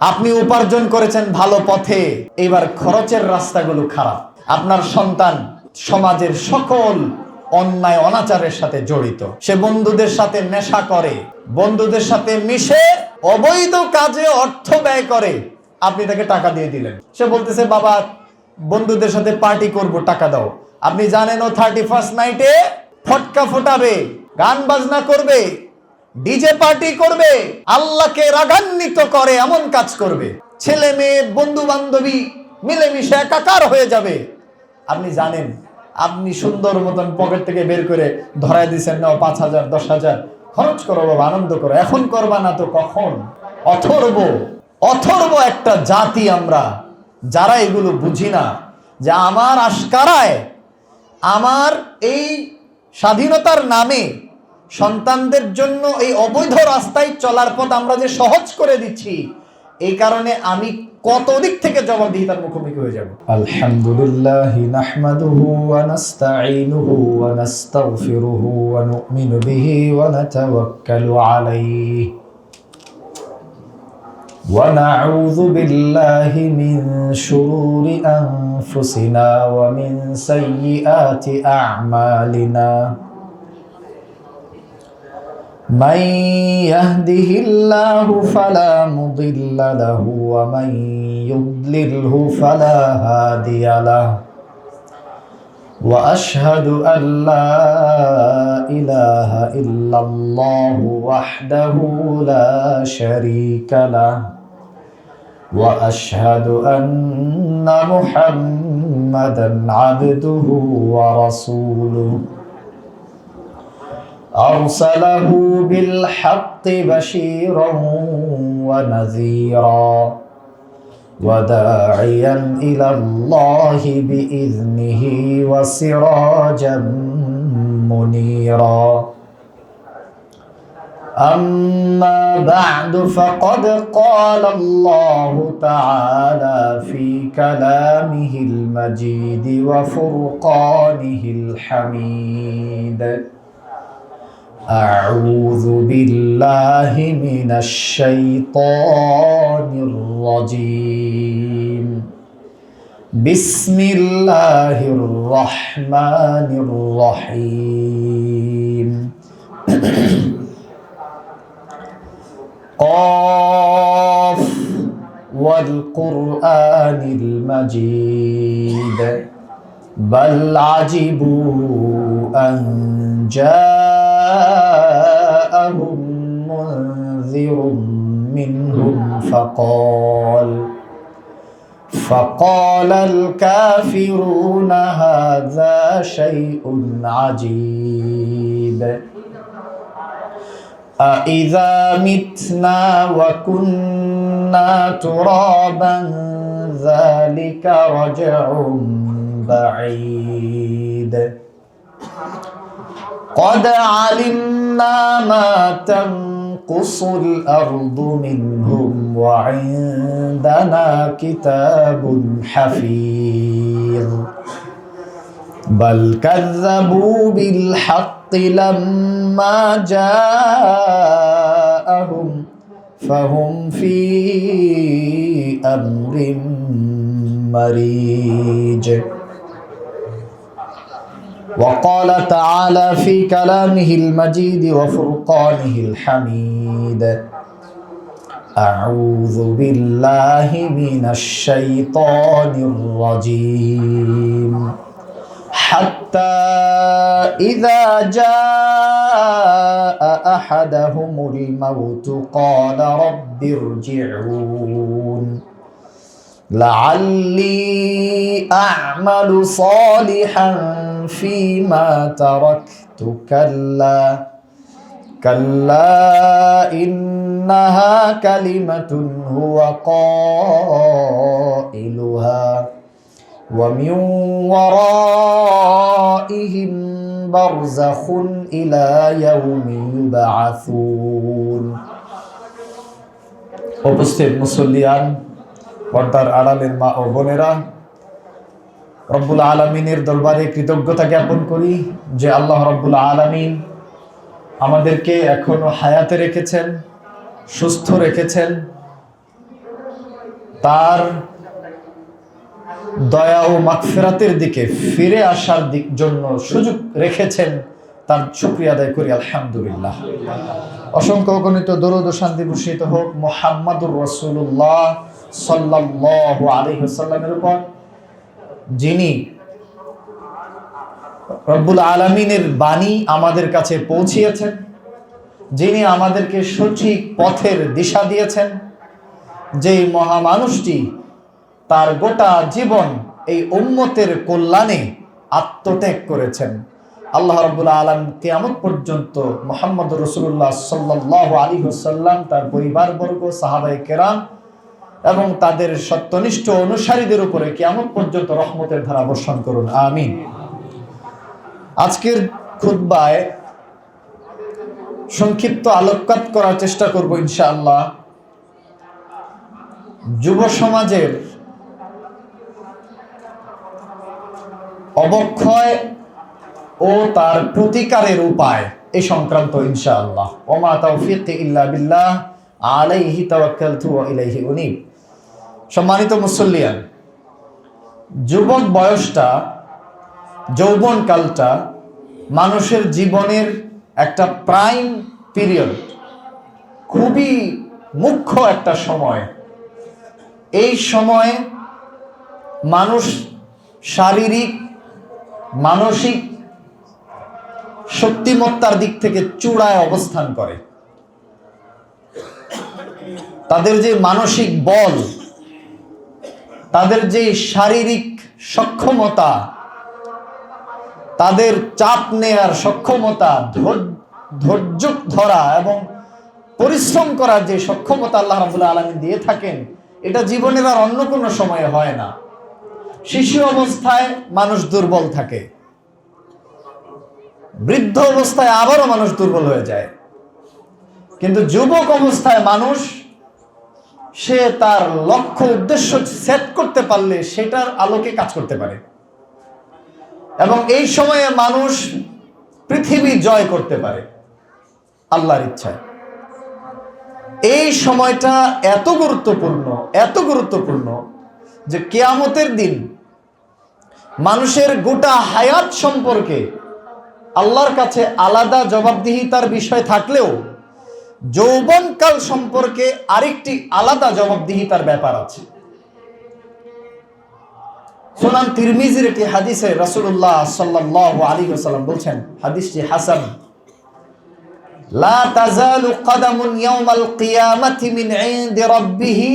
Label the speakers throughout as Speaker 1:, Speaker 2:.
Speaker 1: আপনি উপার্জন করেছেন ভালো পথে, এবার খরচের রাস্তাগুলো খারাপ। আপনার সন্তান সমাজের সকল অন্যায় অনাচারের সাথে জড়িত, সে বন্ধুদের সাথে নেশা করে, বন্ধুদের সাথে মিশে অবৈধ কাজে অর্থ ব্যয় করে। আপনি তাকে টাকা দিয়ে দিলেন, সে বলতেছে বাবা বন্ধুদের সাথে পার্টি করব, টাকা দাও। আপনি জানেন ও 31st নাইটে ফটকা ফোটাবে, গান বাজনা করবে, ডিজে পার্টি করবে, আল্লাহকে রাগান্বিত করে এমন কাজ করবে, ছেলে মেয়ে বন্ধু বান্ধবী মিলেমিশে একাকার হয়ে যাবে। আপনি জানেন, আপনি সুন্দর মতন পকেট থেকে বের করে ধরায় দিচ্ছেন, নাও 5,000 10,000 খরচ করো বাবা, আনন্দ করো, এখন করবা না তো কখন? অথর্ব অথর্ব একটা জাতি আমরা, যারা এগুলো বুঝি না যে আমার আশকারায়, আমার এই স্বাধীনতার নামে সন্তানদের জন্য এই অবৈধ রাস্তায় চলার পথ আমরা যে সহজ করে দিচ্ছি, এই কারণে আমি কত দিক থেকে জবাবদিহিতার মুখোমুখি হয়ে যাব। আলহামদুলিল্লাহ নাহমাদুহু ওয়া নাস্তাঈনুহু ওয়া নাস্তাগফিরুহু ওয়া নু'মিনু বিহি ওয়া নাতাওয়াক্কালু আলাইহি ওয়া নাউযু বিল্লাহি মিন শুরুরি আনফুসিনা ওয়া মিন সাইয়্যিআতি আ'মালিনা। من يهده الله فلا مضل له ومن يضلله فلا هادي له وأشهد أن لا إله إلا الله وحده لا شريك له وأشهد أن محمدا عبده ورسوله أرسله بالحق بشيرا ونذيرا وداعيا إلى الله بإذنه وسراجا منيرا. أما بعد فقد قال الله تعالى في كلامه المجيد وفرقانه الحميد: أعوذ بالله من الشيطان الرجيم. بسم الله الرحمن الرحيم. قاف والقرآن المجيد بل عجبوا أن جاءهم منذر منهم فقال الكافرون هذا شيء عجيب أإذا متنا وكنا ترابا ذلك رجع بعيد قد علمنا ما تنقص الأرض منهم وعندنا كتاب حفيظ بل كذبوا بالحق لما جاءهم فهم في أمر مريج. وقال تعالى في كلامه المجيد وفرقانه الحميد: أعوذ بالله من الشيطان الرجيم حتى إذا جاء أحدهم الموت قال رب ارجعون لعلي أعمل صالحا فيما تركت كلا إنها كلمة هو قائلها ومن ورائهم برزخ إلى يوم يبعثون. উপস্থিত মুসল্লিয়ান, পর্দার আড়ালের মা ও বোনেরা, রব্বুল আলামিনের দরবারে কৃতজ্ঞতা জ্ঞাপন করি যে আল্লাহ রব্বুল আলামিন আমাদেরকে এখনো হায়াতে রেখেছেন, সুস্থ রেখেছেন, তার দয়া ও মাগফিরাতের দিকে ফিরে আসার জন্য সুযোগ রেখেছেন, তার শুকরিয়া আদায় করি আলহামদুলিল্লাহ। অসংখ্য অগণিত দরুদ ও শান্তি বর্ষিত হোক মুহাম্মাদুর রাসূলুল্লাহ সাল্লাল্লাহু আলাইহি ওয়াসাল্লামের উপর, যিনি রব্বুল আলামিনের বাণী আমাদের কাছে পৌঁছিয়েছেন, যিনি আমাদেরকে সঠিক পথের দিশা দিয়েছেন, যেই মহামানুষটি তার গোটা জীবন এই উম্মতের কল্যাণে আত্মত্যাগ করেছেন। আল্লাহ রাব্বুল আলামিন কিয়ামত পর্যন্ত মুহাম্মদুর রাসূলুল্লাহ সাল্লাল্লাহু আলাইহি ওয়াসাল্লাম, তার পরিবারবর্গ, সাহাবায়ে কেরাম এবং তাদের সত্যনিষ্ঠ অনুসারীদের উপরে কিয়ামত পর্যন্ত রহমতের ধারা বর্ষণ করুন, আমিন। আজকের খুতবায় সংক্ষিপ্ত আলোকপাত করার চেষ্টা করব ইনশাআল্লাহ যুব সমাজের অবক্ষয় ও তার প্রতিকারের উপায় এই সংক্রান্ত ইনশাআল্লাহ। ওমা তাওফীকি ইল্লা বিল্লাহ আলাইহি তাওয়াক্কালতু ওয়া ইলাইহি উনীব। সম্মানিত মুসল্লিয়ান, যুবক বয়সটা, যৌবনকালটা মানুষের জীবনের একটা প্রাইম পিরিয়ড, খুবই মুখ্য একটা সময়। এই সময়ে মানুষ শারীরিক, মানসিক শক্তিমত্তার দিক থেকে চূড়ায় অবস্থান করে। তাদের যে মানসিক বল, তাদের যে শারীরিক সক্ষমতা, তাদের চাপ নেয়ার সক্ষমতা, ধৈর্য ধরা এবং পরিশ্রম করার যে সক্ষমতা আল্লাহ রাব্বুল আলামিন দিয়ে থাকেন, এটা জীবনের আর অন্য কোনো সময়ে হয় না। শিশু অবস্থায় মানুষ দুর্বল থাকে, বৃদ্ধ অবস্থায় আবারও মানুষ দুর্বল হয়ে যায়, কিন্তু যুবক অবস্থায় মানুষ, সে তার লক্ষ্য উদ্দেশ্য সেট করতে পারলে সেটার আলোকে কাজ করতে পারে এবং এই সময়ে মানুষ পৃথিবী জয় করতে পারে আল্লাহর ইচ্ছায়। এই সময়টা এত গুরুত্বপূর্ণ যে কিয়ামতের দিন মানুষের গোটা হায়াত সম্পর্কে আল্লাহর কাছে আলাদা জবাবদিহিতার বিষয় থাকলেও যৌবনকাল সম্পর্কে আরেকটি আলাদা জবাবদিহিতার ব্যাপার আছে। সুনান তিরমিজির একটি হাদিসে রাসূলুল্লাহ সাল্লাল্লাহু আলাইহি ওয়াসাল্লাম বলছেন, হাদিসটি হাসান, লা তাজালু কদামুন ইয়াউমাল কিয়ামাতি মিন ইনদি রাব্বিহি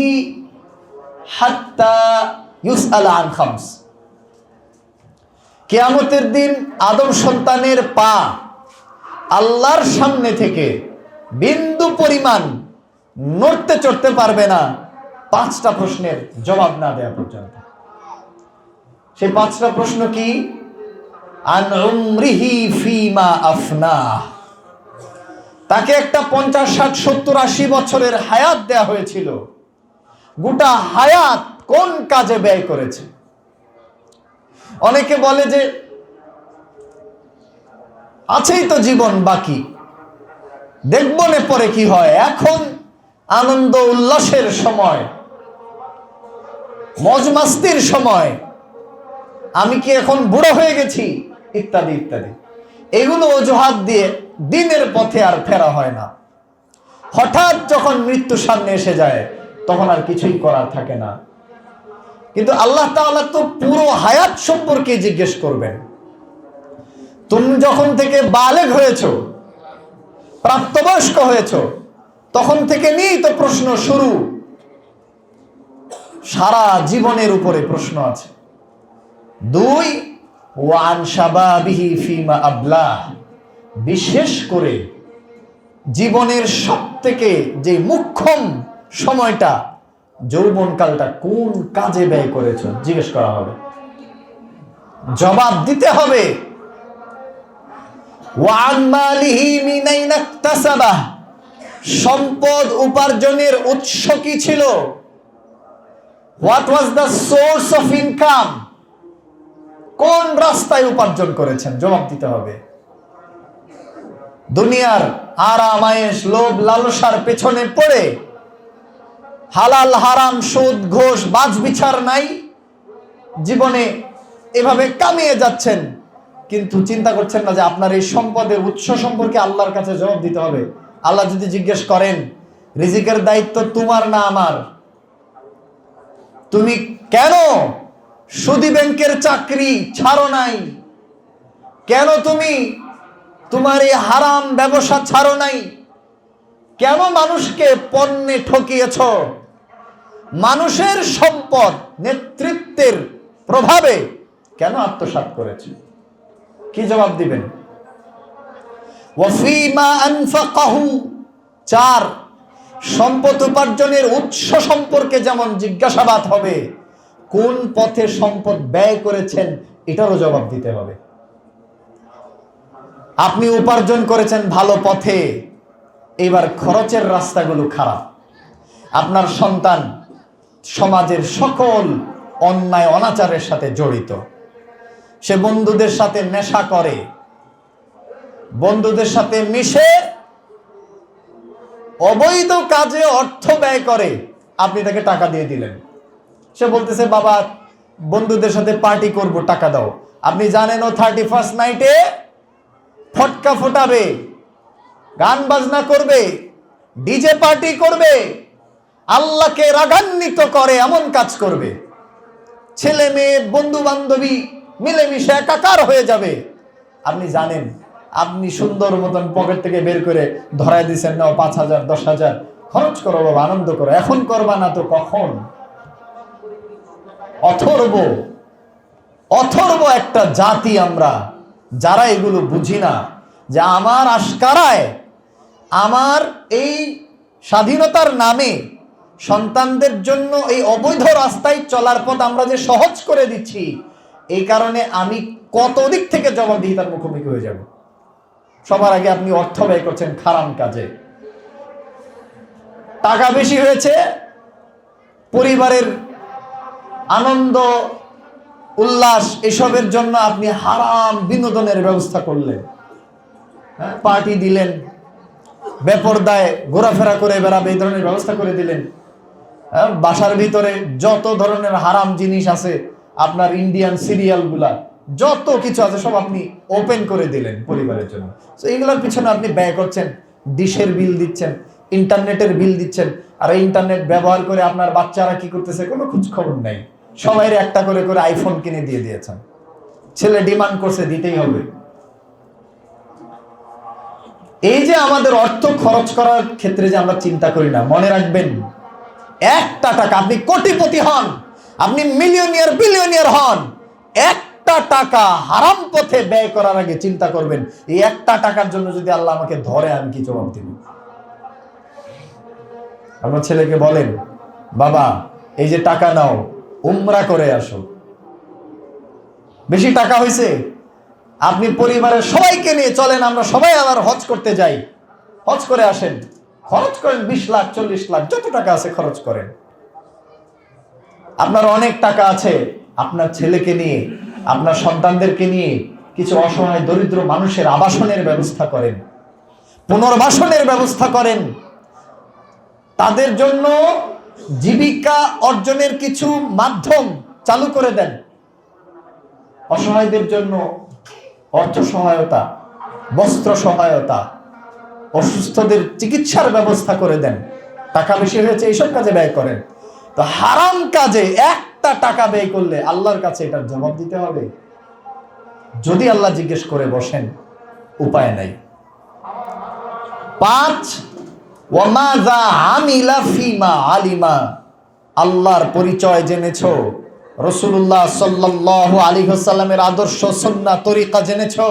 Speaker 1: হাত্তা ইউসআল আন খামস। কিয়ামতের দিন আদম সন্তানের পা আল্লাহর সামনে থেকে বিন্দু পরিমাণ নড়তে চড়তে পারবে না 5টা প্রশ্নের জবাব না দেওয়া পর্যন্ত। সেই 5টা প্রশ্ন কি? আন উমরিহি ফিমা আফনাহ। তাকে একটা 50, 60, 70, 80 বছরের হায়াত দেয়া হয়েছিল, গোটা হায়াত কোন কাজে ব্যয় করেছে? অনেকে বলে যে আছেই তো জীবন বাকি, দেখব না পরে কি হয়, এখন আনন্দ উল্লাসের সময়, মজ মাস্তির সময়, আমি কি এখন বুড়ো হয়ে গেছি, ইত্যাদি ইত্যাদি। এগুলো অজুহাত দিয়ে দিনের পথে আর ফেরা হয় না। হঠাৎ যখন মৃত্যু সামনে এসে যায় তখন আর কিছুই করার থাকে না। কিন্তু আল্লাহ তাআলা তো পুরো হায়াত সম্পর্কে জিজ্ঞেস করবেন। তুমি যখন থেকে বালেগ হয়েছো, প্রাপ্তবয়স্ক হয়েছো, তখন থেকে নিয়েই তো প্রশ্ন শুরু। সারা জীবনের উপরে প্রশ্ন আছে। 2, ওয়ান শাবাবিহি ফিমা আবলাহ। বিশেষ করে জীবনের সবথেকে যে মুখ্যম সময়টা, যৌবনকালটা কোন কাজে ব্যয় করেছো জিজ্ঞেস করা হবে, জবাব দিতে হবে। ওয়ান মালিহি মিন আইনা ইকতাসাবাহ। সম্পদ উপার্জনের উৎস কি ছিল? What was the source of income? কোন রাস্তায় উপার্জন করেছেন, জবাব দিতে হবে। দুনিয়ার আরাম আয়েশ, লোভ লালসার পেছনে পড়ে হালাল হারাম সুদ ঘুষ বাজ বিচার নাই, জীবনে এভাবে কামিয়ে যাচ্ছেন, কিন্তু চিন্তা করছেন না যে আপনার এই সম্পদের উৎস সম্পর্কে আল্লাহর কাছে জবাব দিতে হবে। আল্লাহ যদি জিজ্ঞেস করেন, রিজিকের দায়িত্ব তোমার না আমার, তুমি কেন সুদী ব্যাংকের চাকরি ছাড়ো নাই, কেন তুমি তোমার এই হারাম ব্যবসা ছাড়ো নাই, কেন মানুষকে পণ্যে ঠকিয়েছ, মানুষের সম্পদ নেতৃত্বের প্রভাবে কেন আত্মসাৎ করেছে, কি জবাব দিবেন? ওয়াফিমা আনফাকাহু, 4, সম্পদ উপার্জনের উৎস সম্পর্কে যেমন জিজ্ঞাসাবাদ হবে, কোন পথে সম্পদ ব্যয় করেছেন এটারও জবাব দিতে হবে। আপনি উপার্জন করেছেন ভালো পথে, এবার খরচের রাস্তাগুলো খারাপ। আপনার সন্তান সমাজের সকল অন্যায় অনাচারের সাথে জড়িত, সে বন্ধুদের সাথে নেশা করে, বন্ধুদের সাথে মিশে অবৈধ কাজে অর্থ ব্যয় করে। আপনি তাকে টাকা দিয়ে দিলেন, সে বলতেছে বাবা বন্ধুদের সাথে পার্টি করব, টাকা দাও। আপনি জানেন ও 31st নাইটে ফটকা ফোটাবে, গান বাজনা করবে, ডিজে পার্টি করবে, আল্লাহকে রাগান্বিত করে এমন কাজ করবে, ছেলে মেয়ে বন্ধু বান্ধবী মিলেমিশে একাকার হয়ে যাবে। আপনি জানেন, আপনি সুন্দর মতন পকেট থেকে বের করে ধরায় দিচ্ছেন, নাও 5,000 10,000 খরচ করো বাবা, আনন্দ করো, এখন করবা না তো কখন? অথর্ব একটা জাতি আমরা, যারা এগুলো বুঝি না যে আমার আশকারায়, আমার এই স্বাধীনতার নামে সন্তানদের জন্য এই অবৈধ রাস্তায় চলার পথ আমরা যে সহজ করে দিচ্ছি, এই কারণে আমি কত দিক থেকে জবাবদিহিতার মুখোমুখি হয়ে যাব। সবার আগে আপনি অর্থ ব্যয় করছেন খারাপ কাজে, টাকা বেশি হয়েছে, পরিবারের আনন্দ উল্লাস এসবের জন্য আপনি হারাম বিনোদনের ব্যবস্থা করলেন, পার্টি দিলেন, বেপরদায় ঘোরাফেরা করে বেড়াবে এই ধরনের ব্যবস্থা করে দিলেন। বাসার ভিতরে যত ধরনের হারাম জিনিস আছে, আপনার ইন্ডিয়ান সিরিয়াল গুলা যত কিছু আছে সব আপনি ওপেন করে দিলেন পরিবারের জন্য। তো এইগুলোর পিছনে আপনি ব্যয় করছেন, ডিশের বিল দিচ্ছেন, ইন্টারনেটের বিল দিচ্ছেন, আর এই ইন্টারনেট ব্যবহার করে আপনার বাচ্চারা কি করতেছে কোনো খোঁজ খবর নেই। সবাই একটা করে করে আইফোন কিনে দিয়ে দিয়েছেন, ছেলে ডিমান্ড করছে দিতেই হবে। এই যে আমাদের অর্থ খরচ করার ক্ষেত্রে যে আমরা চিন্তা করি না, মনে রাখবেন, একটা টাকা, আপনি কোটিপতি হন, আপনি মিলিয়নিয়ার বিলিয়নিয়ার হন, একটা টাকা হারাম পথে ব্যয় করার আগে চিন্তা করবেন, এই একটা টাকার জন্য যদি আল্লাহ আমাকে ধরে আমি কি জবাব দিব? আপনার ছেলেকে বলেন, বাবা এই যে টাকা নাও, উমরা করে আসো। বেশি টাকা হয়েছে, আপনি পরিবারের সবাইকে নিয়ে চলেন, আমরা সবাই আবার হজ করতে যাই, হজ করে আসেন, খরচ করেন 20 লাখ 40 লাখ, যত টাকা আছে খরচ করেন। আপনার অনেক টাকা আছে, আপনার ছেলেকে নিয়ে, আপনার সন্তানদেরকে নিয়ে কিছু অসহায় দরিদ্র মানুষের আবাসনের ব্যবস্থা করেন, পুনর্বাসনের ব্যবস্থা করেন, তাদের জন্য জীবিকা অর্জনের কিছু মাধ্যম চালু করে দেন, অসহায়দের জন্য অর্থ সহায়তা, বস্ত্র সহায়তা, অসুস্থদের চিকিৎসার ব্যবস্থা করে দেন। টাকা বেশি হয়েছে এইসব কাজে ব্যয় করেন। তো হারাম কাজে একটা টাকা ব্যয় করলে আল্লাহর কাছে এটার জবাব দিতে হবে। যদি আল্লাহ জিজ্ঞেস করে বসেন, উপায় নাই। 5, ওয়ামাযা আমিলা ফিমা আলিমা, আল্লাহর পরিচয় জেনেছো, রাসূলুল্লাহ সাল্লাল্লাহু আলাইহি ওয়াসাল্লামের আদর্শ সুন্নাহ তরিকা জেনেছো,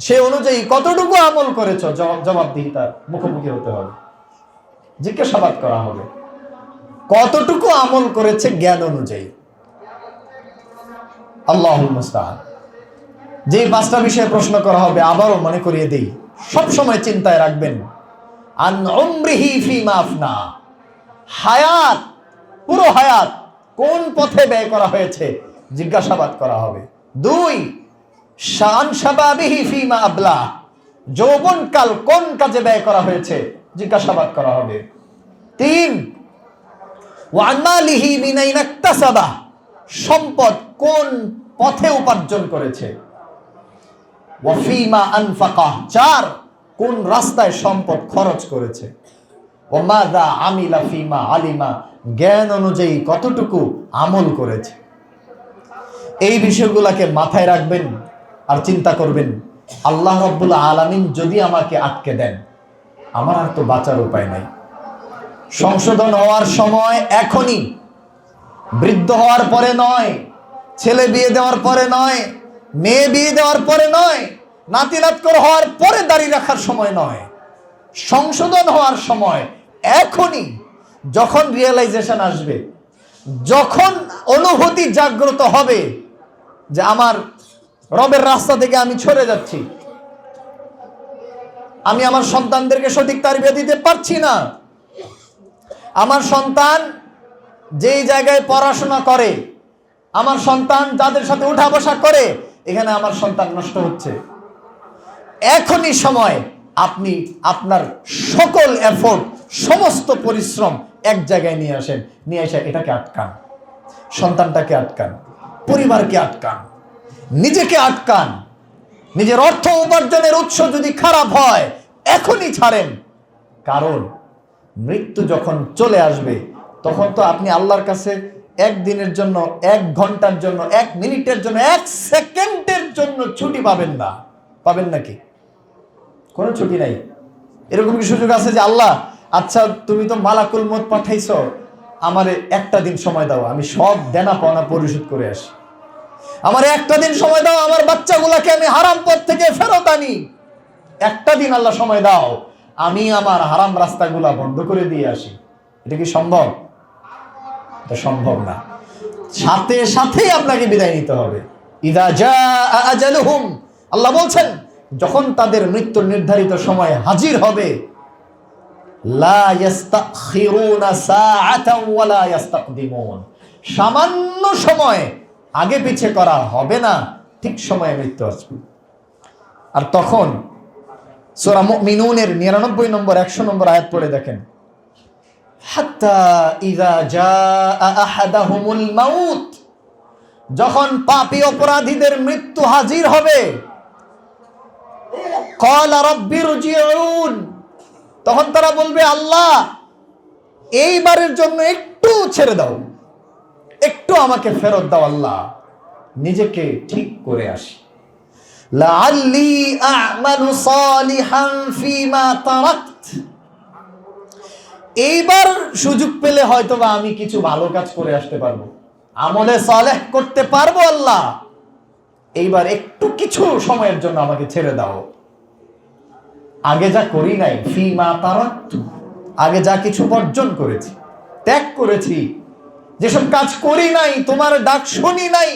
Speaker 1: সে অনুযায়ী কতটুকু আমল করেছো, জবাবদিহিতার মুখোমুখি হতে হবে, জিজ্ঞাসাবাদ করা হবে কতটুকু আমল করেছে জ্ঞান অনুযায়ী। আল্লাহুল মুস্তাআন। যে 5টা বিষয়ে প্রশ্ন করা হবে, আবারও মনে করিয়ে দেই, সব সময় চিন্তায় রাখবেন, আন উমরিহি ফিমা আফনা, হায়াত, পুরো হায়াত কোন পথে ব্যয় করা হয়েছে জিজ্ঞাসাবাদ করা হবে। 2, শান শাবাবিহি ফিমা আবলা, যৌবনকাল কোন কাজে ব্যয় করা হয়েছে জিজ্ঞাসাবাদ করা হবে। তিন, ওয়া আন মালিহি মিন আইনা ইকতাসাবা, সম্পদ কোন পথে উপার্জন করেছে। ওয়া ফীমা আনফাকা, চার, কোন রাস্তায় সম্পদ খরচ করেছে। ওয়া মাযা আমিলা ফীমা আলিমা, জ্ঞান অনুযায়ী কতটুকু আমল করেছে। এই বিষয়গুলোকে মাথায় রাখবেন আর চিন্তা করবেন, আল্লাহ রাব্বুল আলামিন যদি আমাকে আটকে দেন, আমার আর তো বাঁচার উপায় নাই। সংশোধন হওয়ার সময় এখনই, বৃদ্ধ হওয়ার পরে নয়, ছেলে বিয়ে দেওয়ার পরে নয়, মেয়ে বিয়ে দেওয়ার পরে নয়, নাতি নাতকর হওয়ার পরে দাঁড়িয়ে রাখার সময় নয়। সংশোধন হওয়ার সময় এখনই, যখন রিয়েলাইজেশন আসবে, যখন অনুভূতি জাগ্রত হবে যে আমার রবের রাস্তা থেকে আমি সরে যাচ্ছি, আমি আমার সন্তানদেরকে সঠিক তারবিয়া দিতে পারছি না, আমার সন্তান যেই জায়গায় পড়াশোনা করে, আমার সন্তান যাদের সাথে উঠা বসা করে, এখানে আমার সন্তান নষ্ট হচ্ছে, এখনই সময় আপনি আপনার সকল এফোর্ট, সমস্ত পরিশ্রম এক জায়গায় নিয়ে আসেন, নিয়ে এসে এটাকে আটকান, সন্তানটাকে আটকান, পরিবারকে আটকান, নিজেকে আটকান। নিজের অর্থ উপার্জনের উৎস যদি খারাপ হয় এখনই ছাড়েন, কারণ মৃত্যু যখন চলে আসবে তখন তো আপনি আল্লাহর কাছে একদিনের জন্য, 1 ঘন্টার জন্য, 1 মিনিটের জন্য, 1 সেকেন্ডের জন্য ছুটি পাবেন না। পাবেন নাকি? কোনো ছুটি নাই। এরকম কি সুযোগ আছে যে আল্লাহ, আচ্ছা তুমি তো মালাকুল মউত পাঠাইছো, আমারে একটা দিন সময় দাও, আমি সব দেনা পাওনা পরিশোধ করে আসি, আমার একটা দিন সময় দাও, আমার বাচ্চাগুলাকে আমি হারাম পথ থেকে ফেরত আনি, একটা দিন আল্লাহ সময় দাও, আমি আমার হারাম রাস্তাগুলা বন্ধ করে দিয়ে আসি। এটা কি সম্ভব? এটা সম্ভব না। সাথে সাথেই আপনাকে বিদায় নিতে হবে। ইযা জাআ আজালুহুম, আল্লাহ বলছেন যখন তাদের মৃত্যুর নির্ধারিত সময় হাজির হবে, লা ইস্তাখিরুনা সাআতান ওয়া লা ইস্তাকদিমুন, সামান্য সময় আগে পিছে করা হবে না, ঠিক সময়ে মৃত্যু আসবে। আর তখন সূরা মুমিনুনের 99 নম্বর 100 নম্বর আয়াত পড়ে দেখেন, হাত্তা ইযা জাআ আহাদাহুমুল মাউত, যখন পাপী অপরাধীদের মৃত্যু হাজির হবে, ক্বালা রাব্বিরজিউন, তখন তারা বলবে আল্লাহ এইবারের জন্য একটু ছেড়ে দাও, একটু আমাকে ফেরত দাও আল্লাহ, নিজেকে ঠিক করে আসি। লাআল্লি আ'মালু সালিহান ফীমা তারাকত, এইবার সুযোগ পেলে হয়তোবা আমি কিছু ভালো কাজ করে আসতে পারবো, আমলে সালেহ করতে পারবো, আল্লাহ এইবার একটু কিছু সময়ের জন্য আমাকে ছেড়ে দাও। আগে যা করি নাই, ফীমা তারাকতু, আগে যা কিছু বর্জন করেছি, ত্যাগ করেছি, যেসব কাজ করি নাই, তোমার ডাক শুনি নাই,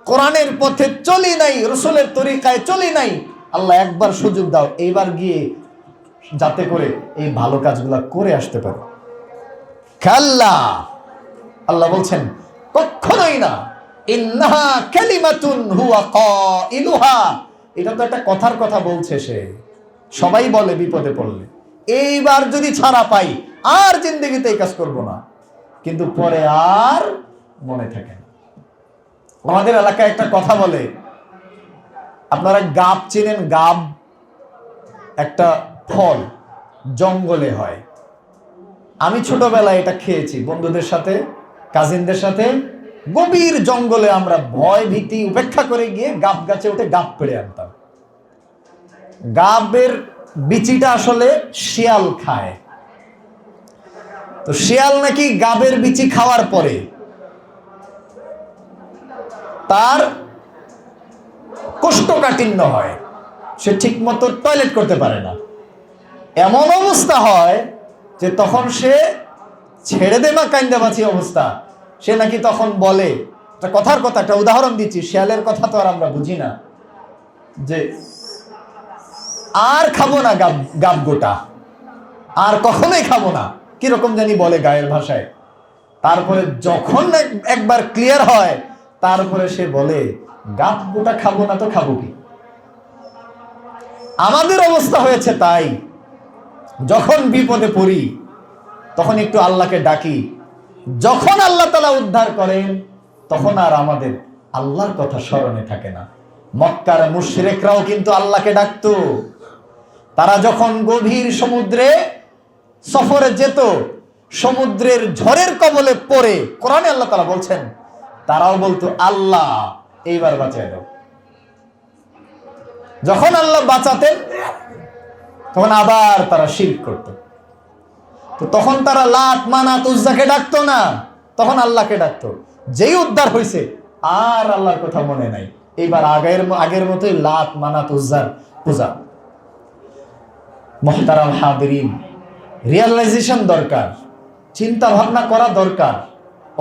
Speaker 1: কোরআনের পথে চলি নাই, রাসূলের তরিকায় চলি নাই, আল্লাহ একবার সুযোগ দাও, এইবার গিয়ে যাতে করে এই ভালো কাজগুলা করে আসতে পারে। কাল্লা, আল্লাহ বলছেন কখনোই না, ইন্নাহা কালিমাতুন হুয়া কাইলুহা, এটা তো একটা কথার কথা বলছে সে, সবাই বলে বিপদে পড়লে, এইবার যদি ছাড়া পাই আর জিন্দেগিতে এই কাজ করব না, কিন্তু পরে আর মনে থাকে না। আমাদের এলাকায় একটা কথা বলে, আপনারা গাব চিনেন? গাব একটা ফল, জঙ্গলে হয়। আমি ছোটবেলায় এটা খেয়েছি বন্ধুদের সাথে, কাজিনদের সাথে, গভীর জঙ্গলে আমরা ভয় ভীতি উপেক্ষা করে গিয়ে গাব গাছে উঠে গাব পেড়ে আনতাম। গাবের বিচিটা আসলে শিয়াল খায়, তো শিয়াল নাকি গাবের বিচি খাওয়ার পরে তার কোষ্ঠকাঠিন্য হয়, সে ঠিক মতো টয়লেট করতে পারে না, এমন অবস্থা হয় যে তখন সে ছেড়ে দে বা কাইন্দা বাঁচি অবস্থা, সে নাকি তখন বলে, একটা কথার কথা, একটা উদাহরণ দিচ্ছি, শিয়ালের কথা তো আর আমরা বুঝি না, যে আর খাবো না গাব গোটা, আর কখনোই খাবো না, কিরকম জানি বলে গায়ের ভাষায়। তারপরে যখন একবার ক্লিয়ার হয়, তারপরে সে বলে গাব গোটা খাবো না তো খাবো কি। আমাদের অবস্থা হয়েছে তাই, যখন বিপদে পড়ি তখন একটু আল্লাহকে ডাকি। যখন আল্লাহ তাআলা উদ্ধার করেন তখন আর আমাদের আল্লাহর কথা স্মরণে থাকে না। মক্কার মুশরিকরাও কিন্তু আল্লাহকে ডাকতো। তারা যখন গভীর সমুদ্রে সফরে যেত, সমুদ্রের ঝড়ের কবলে পড়ে, কোরআনে আল্লাহ তাআলা বলছেন তারাও বলতো আল্লাহ এইবার বাঁচায় দাও। যখন আল্লাহ বাঁচাতেন তখন আবার তারা শিরক করত। তো তখন তারা লাত মানাত উজ্জাকে ডাকতো না, তখন আল্লাহকে ডাকতো। যেই উদ্ধার হয়েছে আর আল্লাহর কথা মনে নাই, এইবার আগের মতোই লাত মানাত উজ্জার পূজা। মুহতারাম হাদিরিন, রিয়ালাইজেশন দরকার, চিন্তা ভাবনা করা দরকার,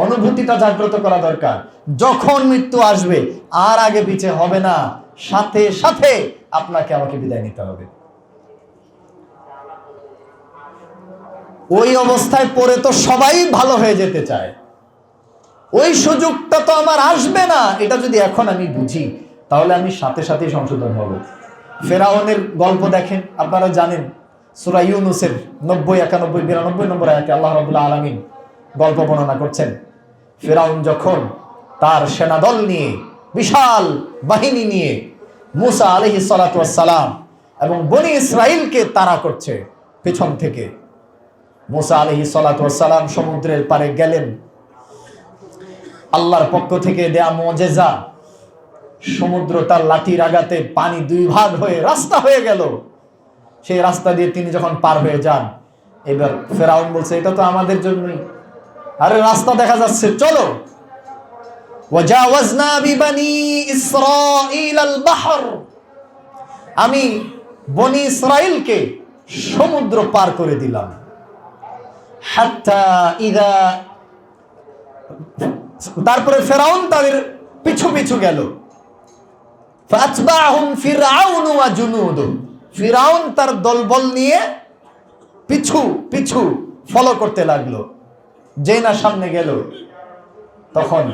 Speaker 1: অনুভূতিটা জাগ্রত করা দরকার। যখন মৃত্যু আসবে আর আগে পিছে হবে না, সাথে সাথে আপনাকে আমাকে বিদায় নিতে হবে। ওই অবস্থায় পড়ে তো সবাই ভালো হয়ে যেতে চায়, ওই সুযোগটা তো আমার আসবে না। এটা যদি এখন আমি বুঝি তাহলে আমি সাথে সাথে সংশোধন হব। ফেরাউনের গল্প দেখেন, আপনারা জানেন সূরা ইউনূসের 90, 91, 92 নম্বর আয়াতে আল্লাহ রাব্বুল আলামিন গল্প বর্ণনা করছেন। ফেরাউন যখন তার সেনাদল নিয়ে, বিশাল বাহিনী নিয়ে মুসা আলাইহিস সালাতু ওয়াস সালাম এবং বনি ইসরাইলকে তাড়া করছে পেছন থেকে, মুসা আলাইহিস সালাতু ওয়াস সালাম সমুদ্রের পারে গেলেন। আল্লাহর পক্ষ থেকে দেয়া মুজিজা, সমুদ্র তার লাঠির আঘাতে পানি 2 ভাগ হয়ে রাস্তা হয়ে গেল। সেই রাস্তা দিয়ে তিনি যখন পার হয়ে যান, এবার ফেরাউন বলছে এটা তো আমাদের জন্যই, আরে রাস্তা দেখা যাচ্ছে, চলো। ওয়াজাওয়াজনা বিবানি ইসরাঈল আল বাহর, আমি বনি ইসরাইলকে সমুদ্র পার করে দিলাম। হাত্তা ইদা, তারপরে ফেরাউন তাদের পিছু পিছু গেল। ফাতবাহুম ফিরআউন ওয়া জুনুদু, ফিরআউন তার দলবল নিয়ে পিছু পিছু ফলো করতে লাগলো। যে না সামনে গেল তখন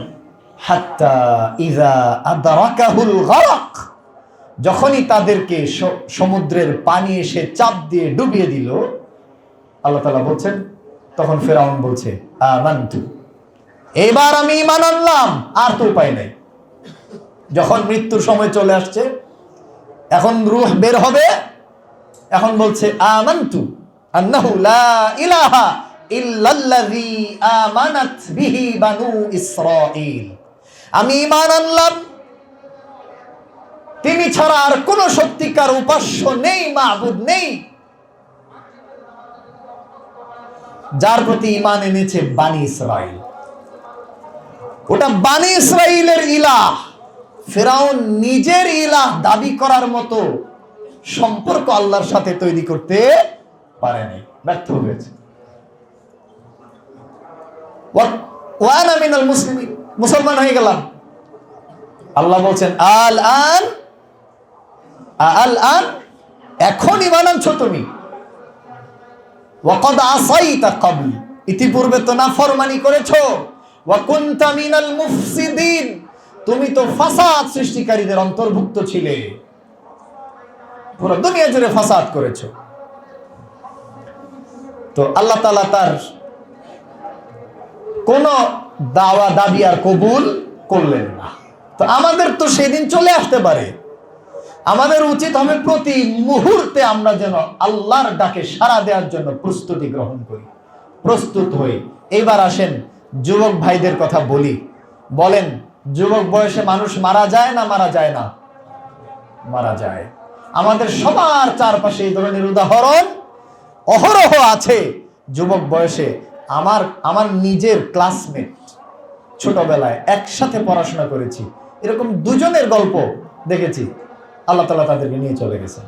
Speaker 1: হাত্তা ইযা আদরাকাহুল গরক, যখনই তাদেরকে সমুদ্রের পানি এসে চাপ দিয়ে ডুবিয়ে দিল, আল্লাহ তাআলা বলছেন তখন ফিরআউন বলছে আমানতু, এবার আমি ঈমান আনলাম, আর তো উপায় নাই। যখন মৃত্যুর সময় চলে আসছে, এখন রূহ বের হবে, এখন বলছে আমানতু আন্নাহু লা ইলাহা ইল্লাল্লাযী আমানাত বিহি বানু ইসরাঈল, আমি ঈমান আনলাম তিনি ছাড়া আর কোন সত্যিকার উপাস্য নেই, মাবুদ নেই, যার প্রতি ঈমান এনেছে বানি ইসরাঈল। ওটা বানি ইসরাঈলের ইলাহ। ফিরআউন নিজের ইলাহ দাবি করার মতো সম্পর্ক আল্লাহর সাথে তৈরি করতে পারেনি, ব্যর্থ হয়েছে। ওয়ানা মিনাল মুসলিমিন, মুসলমান হয়ে গেলাম। আল্লাহ বলছেন আল আন, এখন ঈমান আনছো তুমি। ওয়াকাদ আসাইতা ক্বাবল, ইতিপূর্বে তো নাফরমানি করেছো। ওয়া কুনতা মিনাল মুফসিদিন, তুমি তো ফাসাদ সৃষ্টিকারীদের অন্তর্ভুক্ত ছিলে, পুরো দুনিয়া জুড়ে ফাসাদ করেছো। তো আল্লাহ তাআলা তার কোন দাওয়া দাবি আর কবুল করলেন না। তো আমাদের তো সেদিন চলে আসতে পারে, আমাদের উচিত হবে প্রতি মুহূর্তে আমরা যেন আল্লাহর ডাকে সাড়া দেওয়ার জন্য প্রস্তুতি গ্রহণ করি, প্রস্তুত হই। এইবার আসেন যুবক ভাইদের কথা বলি। বলেন, যুবক বয়সে মানুষ মারা যায় না মারা যায় না? মারা যায়। আমাদের সবার চারপাশে এই ধরনের উদাহরণ অহরহ আছে। যুবক বয়সে আমার নিজের ক্লাসমেট, ছোটবেলায় একসাথে পড়াশোনা করেছি, এরকম দুজনের গল্প দেখেছি। আল্লাহ তাআলা তাদেরকে নিয়ে চলে গেছেন।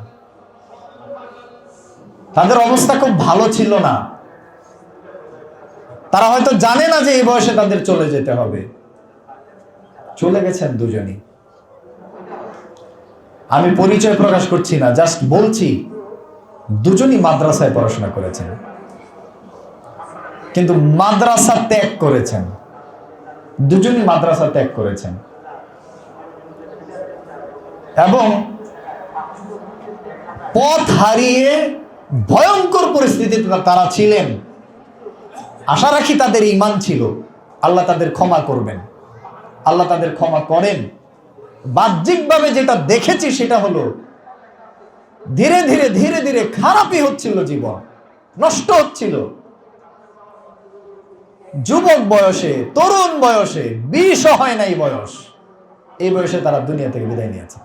Speaker 1: তাদের অবস্থা খুব ভালো ছিল না, তারা হয়তো জানে না যে এই বয়সে তাদের চলে যেতে হবে, চলে গেছেন দুজনই। আমি পরিচয় প্রকাশ করছি না, জাস্ট বলছি দুজনই মাদ্রাসায় পড়াশোনা করেছেন, কিন্তু মাদ্রাসা ত্যাগ করেছেন, দুজনই মাদ্রাসা ত্যাগ করেছেন। এবং পথ হারিয়ে ভয়ঙ্কর পরিস্থিতিতে তারা ছিলেন। আশা রাখি তাদের ঈমান ছিল, আল্লাহ তাদের ক্ষমা করবেন, আল্লাহ তাদের ক্ষমা করেন। বাহ্যিকভাবে যেটা দেখেছি সেটা হলো ধীরে ধীরে ধীরে ধীরে খারাপই হচ্ছিল, জীবন নষ্ট হচ্ছিল। যুবক বয়সে, তরুণ বয়সে, 20 হয় নাই বয়স, এই বয়সে তারা দুনিয়া থেকে বিদায় নিয়েছে।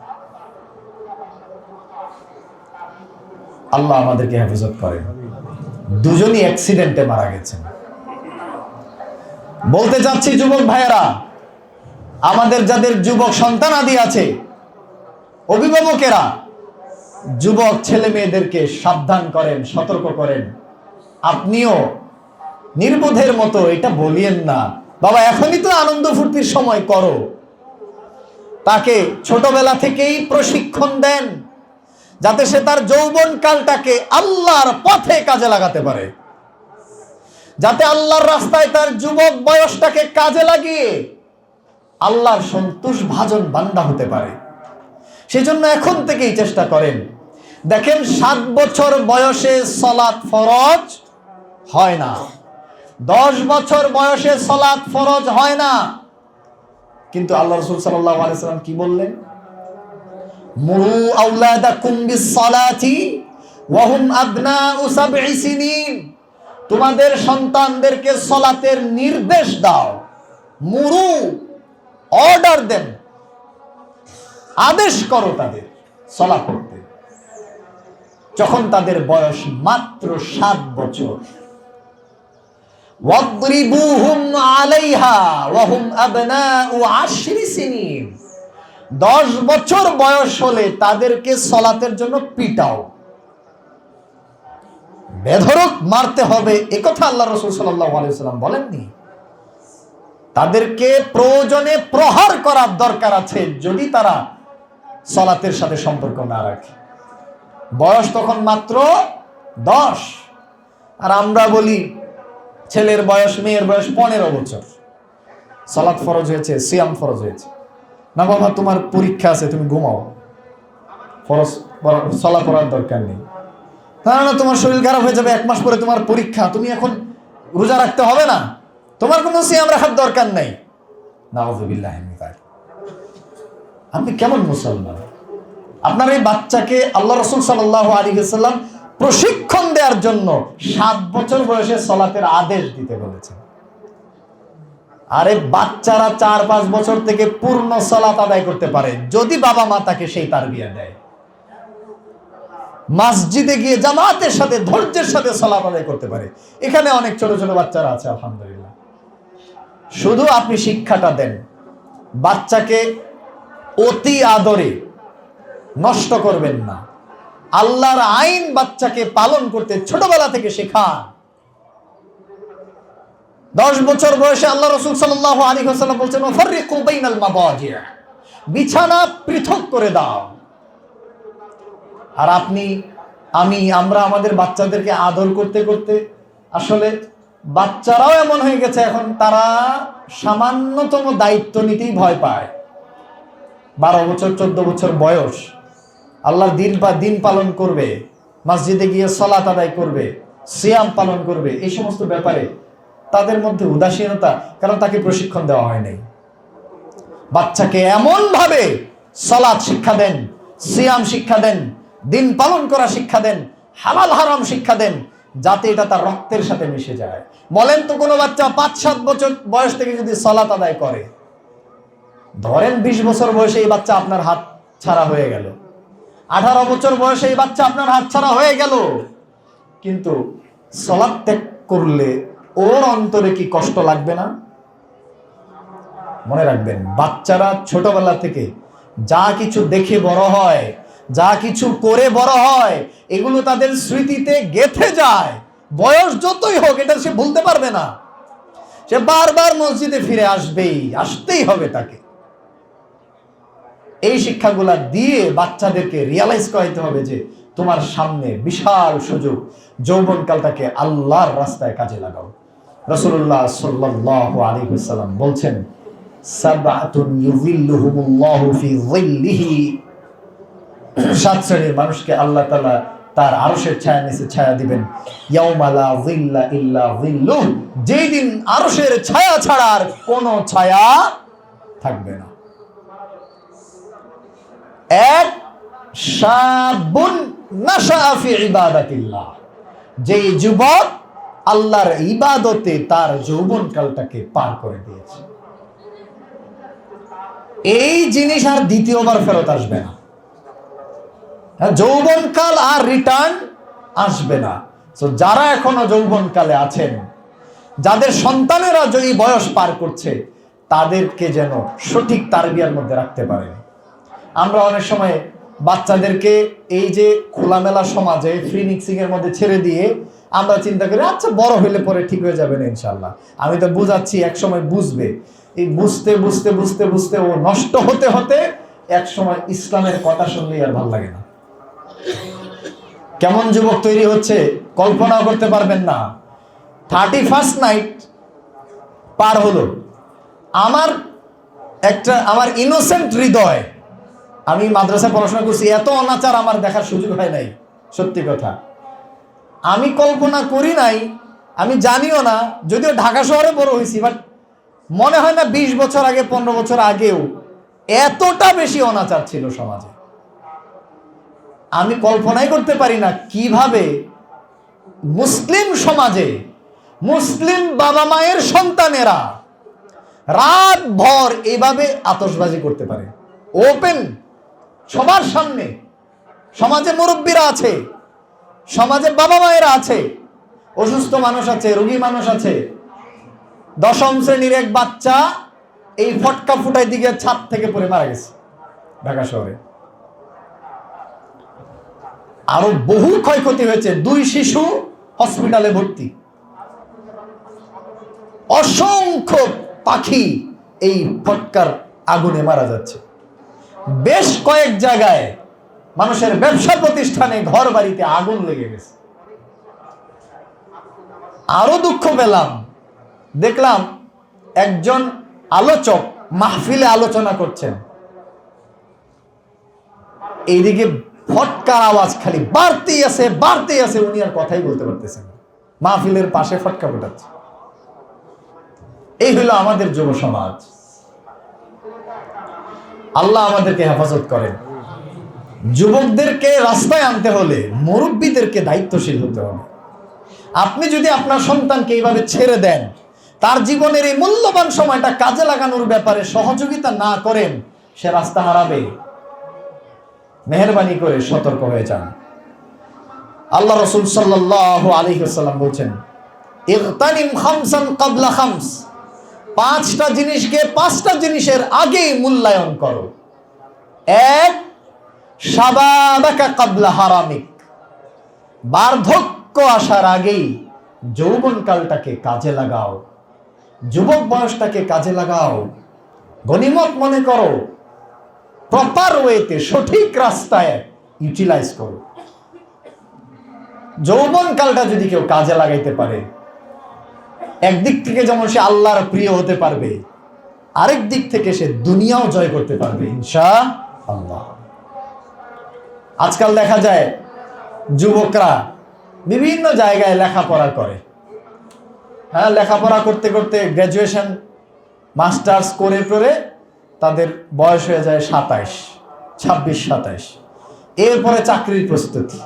Speaker 1: আল্লাহ আমাদেরকে হেফাজত করেন। দুজনই অ্যাক্সিডেন্টে মারা গেছেন। বলতে চাচ্ছি যুবক ভাইয়েরা, আমাদের যাদের যুবক সন্তান আদি আছে, অভিভাবকেরা যুবক ছেলে মেয়েদেরকে সাবধান করেন, সতর্ক করেন। আপনিও নির্বোধের মতো এটা বলিয়েন না, বাবা এখনই তো আনন্দ ফুর্তির সময় করো। তাকে ছোটবেলা থেকেই প্রশিক্ষণ দেন যাতে সে তার যৌবন কালটাকে আল্লাহর পথে কাজে লাগাতে পারে, যাতে আল্লাহর রাস্তায় তার যুবক বয়সটাকে কাজে লাগিয়ে আল্লাহর সন্তোষ ভাজন বান্দা হতে পারে। সেজন্য এখন থেকেই চেষ্টা করেন। দেখেন 7 বছর বয়সে সালাত ফরজ হয় না, 10 বছর বয়সে সালাত ফরজ হয় না, কিন্তু আল্লাহ রাসূল সাল্লাল্লাহু আলাইহি ওয়াসাল্লাম কি বললেন? মুরু আওলাদাকুম বিস-সালাতি ওয়া হুম আবনাউ 7 সিনিন। তোমাদের সন্তানদেরকে সালাতের নির্দেশ দাও। মুরু, অর্ডার দেন, আদেশ করো তাদের সালাত পড়তে, যখন তাদের বয়স মাত্র 7 বছর। ওয়াদরিবুহুম আলাইহা ওয়া হুম আবনাউ 10 সিনিন। 10 বছর বয়স হলে তাদেরকে সালাতের জন্য পিটাও, বেধড়ক মারতে হবে, একথা আল্লাহ রাসূল সাল্লাল্লাহু আলাইহি ওয়াসাল্লাম বলেননি। তাদেরকে প্রয়োজনে প্রহার করার দরকার আছে যদি তারা সালাতের সাথে সম্পর্ক না রাখে। বয়স তখন মাত্র 10। আর আমরা বলি ছেলের বয়স, মেয়ের বয়স 15 বছর, সালাত ফরজ হয়েছে, সিয়াম ফরজ হয়েছে। না বাবা, তোমার পরীক্ষা আছে, তুমি ঘুমাও, ফরজ সালাত পড়ার দরকার নেই। না না, তোমার শরীর খারাপ হয়ে যাবে, 1 মাস পরে তোমার পরীক্ষা, তুমি এখন রোজা রাখতে হবে না, তোমার কোনো সিয়াম রাখার দরকার নেই। নাউযুবিল্লাহি মিন যালিক। আপনি কেমন মুসলমান? আপনার এই বাচ্চাকে আল্লাহ রাসূল সাল্লাল্লাহু আলাইহি ওয়াসাল্লাম প্রশিক্ষণ দেওয়ার জন্য 7 বছর বয়সে সালাতের আদেশ দিতে বলেছেন। আরে বাচ্চারা 4-5 বছর থেকে পূর্ণ সালাত আদায় করতে পারে যদি বাবা মা তাকে সেই তারবিয়া দেয়। মসজিদে গিয়ে জামাতের সাথে ধৈর্যের সাথে সালাত আদায় করতে পারে। এখানে অনেক ছোট ছোট বাচ্চারা আছে, আলহামদুলিল্লাহ। শুধু আপনি শিক্ষাটা দেন, বাচ্চাকে অতি আদরে নষ্ট করবেন না। আল্লাহর আইন বাচ্চাকে পালন করতে ছোটবেলা থেকে শেখান। 10 বছর বয়সে আল্লাহ রাসূল সাল্লাল্লাহু আলাইহি ওয়াসাল্লাম বলেছেন, ফাররিকু বাইনাল মাদাজি', বিছানা পৃথক করে দাও। আর আমরা আমাদের বাচ্চাদেরকে আদর করতে করতে আসলে বাচ্চারাও এমন হয়ে গেছে, এখন তারা সামান্যতম দায়িত্ব নিতেই ভয় পায়। 12 বছর 14 বছর বয়স, আল্লাহর দিন পালন করবে, মসজিদে গিয়ে সালাত আদায় করবে, সিয়াম পালন করবে, এই সমস্ত ব্যাপারে তাদের মধ্যে উদাসীনতা, কারণ তাকে প্রশিক্ষণ দেওয়া হয় নাই। বাচ্চাকে এমন ভাবে সালাত শিক্ষা দেন, সিয়াম শিক্ষা দেন, দিন পালন করা শিক্ষা দেন, হালাল হারাম শিক্ষা দেন, যাতে এটা তার রক্তের সাথে মিশে যায়। বলেন তো কোনো বাচ্চা 5-7 বছর বয়স থেকে যদি সালাত আদায় করে, ধরেন 20 বছর বয়সে এই বাচ্চা আপনার হাত ছাড়া হয়ে গেল, 18 বছর বয়সে এই বাচ্চা আপনার হাত ছাড়া হয়ে গেল, কিন্তু সালাত ত্যাগ করলে ওর অন্তরে কি কষ্ট লাগবে না? মনে রাখবেন, বাচ্চারা ছোটবেলা থেকে যা কিছু দেখে বড় হয়, যা কিছু করে বড় হয়, এগুলো তাদের স্মৃতিতে গেঁথে যায়। বয়স যতই হোক এটা সে ভুলতে পারবে না। সে বারবার মসজিদে ফিরে আসতেই হবে তাকে। এই শিক্ষাগুলা দিয়ে বাচ্চাদেরকে রিয়ালাইজ করাইতে হবে যে তোমার সামনে বিশাল সুযোগ, যৌবনকালটাকে আল্লাহর রাস্তায় কাজে লাগাও। রাসূলুল্লাহ সাল্লাল্লাহু আলাইহি ওয়াসাল্লাম বলছেন, সাবআতুন ইউযিল্লুহুমুল্লাহু ফি যিল্লিহি, 7 শ্রেণীর মানুষকে আল্লাহ তাআলা তার আরশের ছায়া নিচে ছায়া দিবেন। ইয়াউমা লা যিল্লা ইল্লা যিল্লুহ, যেই দিন আরশের ছায়া ছাড়া আর কোনো ছায়া থাকবে না। এক শাবুন নাশা ফি ইবাদাতিল্লাহ, যেই যুবক আল্লাহর ইবাদতে তার যৌবনকালটাকে পার করে দিয়েছে, এই জিনিস আর দ্বিতীয়বার ফেরত আসবে না। যৌবনকাল আর রিটার্ন আসবে না। তো যারা এখনো যৌবনকালে আছেন, যাদের সন্তানেরা যদি বয়স পার করছে, তাদেরকে যেন সঠিক তারবিয়ার মধ্যে রাখতে পারেন। আমরা অনেক সময় বাচ্চাদেরকে এই যে খোলামেলা সমাজে ফ্রি মিক্সিং এর মধ্যে ছেড়ে দিয়ে আমরা চিন্তা করি আচ্ছা বড় হইলে পরে ঠিক হয়ে যাবে না ইনশাল্লাহ। আমি তো বুঝাচ্ছি, এক সময় বুঝবে। এই বুঝতে বুঝতে বুঝতে বুঝতে ও নষ্ট হতে হতে এক সময় ইসলামের কথা শুনলেই আর ভালো লাগে না। কেমন যুবক তৈরি হচ্ছে কল্পনাও করতে পারবেন না। 31st নাইট পার হলো, আমার ইনোসেন্ট হৃদয়, আমি মাদ্রাসায় পড়াশোনা করছি, এত অনাচার আমার দেখার সুযোগ হয় নাই। সত্যি কথা, আমি কল্পনা করি নাই, আমি জানিও না, যদিও ঢাকা শহরে বড় হয়েছি, বাট মনে হয় না 20 বছর আগে 15 বছর আগেও এতটা বেশি অনাচার ছিল সমাজে। আমি কল্পনাই করতে পারি না কিভাবে মুসলিম সমাজে মুসলিম বাবা মায়ের সন্তানেরা রাত ভর এভাবে আতশবাজি করতে পারে, ওপেন সবার সামনে। সমাজে মুরব্বীরা আছে, সমাজে বাবা মায়েরা আছে, অসুস্থ মানুষ আছে, রোগী মানুষ আছে। 10ম শ্রেণীর এক বাচ্চা এই ফটকা ফুটাই দিকে ছাদ থেকে পড়ে মারা গেছে ঢাকা শহরে। আরো বহু ক্ষয়ক্ষতি হয়েছে, 2 শিশু হসপিটালে ভর্তি, অসংখ্য পাখি এই ফটকার আগুনে মারা যাচ্ছে। বেশ কয়েক জায়গায় মানুষের ব্যবসা প্রতিষ্ঠানে, ঘর বাড়িতে আগুন লেগে গেছে। আরো দুঃখ পেলাম, দেখলাম একজন আলোচক মাহফিলে আলোচনা করছেন, এইদিকে ফটকার আওয়াজ খালি বাড়তেই আছে, উনি আর কথাই বলতে পারতেছেন, মাহফিলের পাশে ফটকা ফোটাচ্ছে। এই হলো আমাদের যুব সমাজ। আল্লাহ আমাদেরকে হেফাজত করেন। যুবকদেরকে রাস্তায় আনতে হলে মুরব্বীদেরকে দায়িত্বশীল হতে হবে। আপনি যদি আপনার সন্তানকে এইভাবে ছেড়ে দেন, তার জীবনের এই মূল্যবান সময়টা কাজে লাগানোর ব্যাপারে সহযোগিতা না করেন, সে রাস্তা হারাবে। মেহেরবানি করে সতর্ক হয়ে যান। আল্লাহ রাসূল সাল্লাল্লাহু আলাইহি ওয়াসাল্লাম বলেন, ইগতানিম খামসান ক্বাবলা খামস, 5টা জিনিসকে 5টা জিনিসের আগেই মূল্যায়ন করো। 1, শাবাবাকা ক্বাবলা হারামিক, বার্ধক্য আসার আগেই যৌবনকালটাকে কাজে লাগাও, যুবক বয়সটাকে কাজে লাগাও, গনিমত মনে করো, প্রপার ওয়েতে সঠিক রাস্তায় ইউটিলাইজ করো। যৌবনকালটা যদি কেউ কাজে লাগাইতে পারে, একদিক থেকে যেমন সে আল্লাহর প্রিয় হতে পারবে, আরেক দিক থেকে সে দুনিয়াও জয় করতে পারবে ইনশাআল্লাহ। আজকাল দেখা যায় যুবকরা বিভিন্ন জায়গায় লেখাপড়া করে, হ্যাঁ, লেখাপড়া করতে করতে গ্র্যাজুয়েশন মাস্টার্স করে করে তাদের বয়স হয়ে যায় 27, 26-27, এরপরে চাকরির প্রস্তুতি,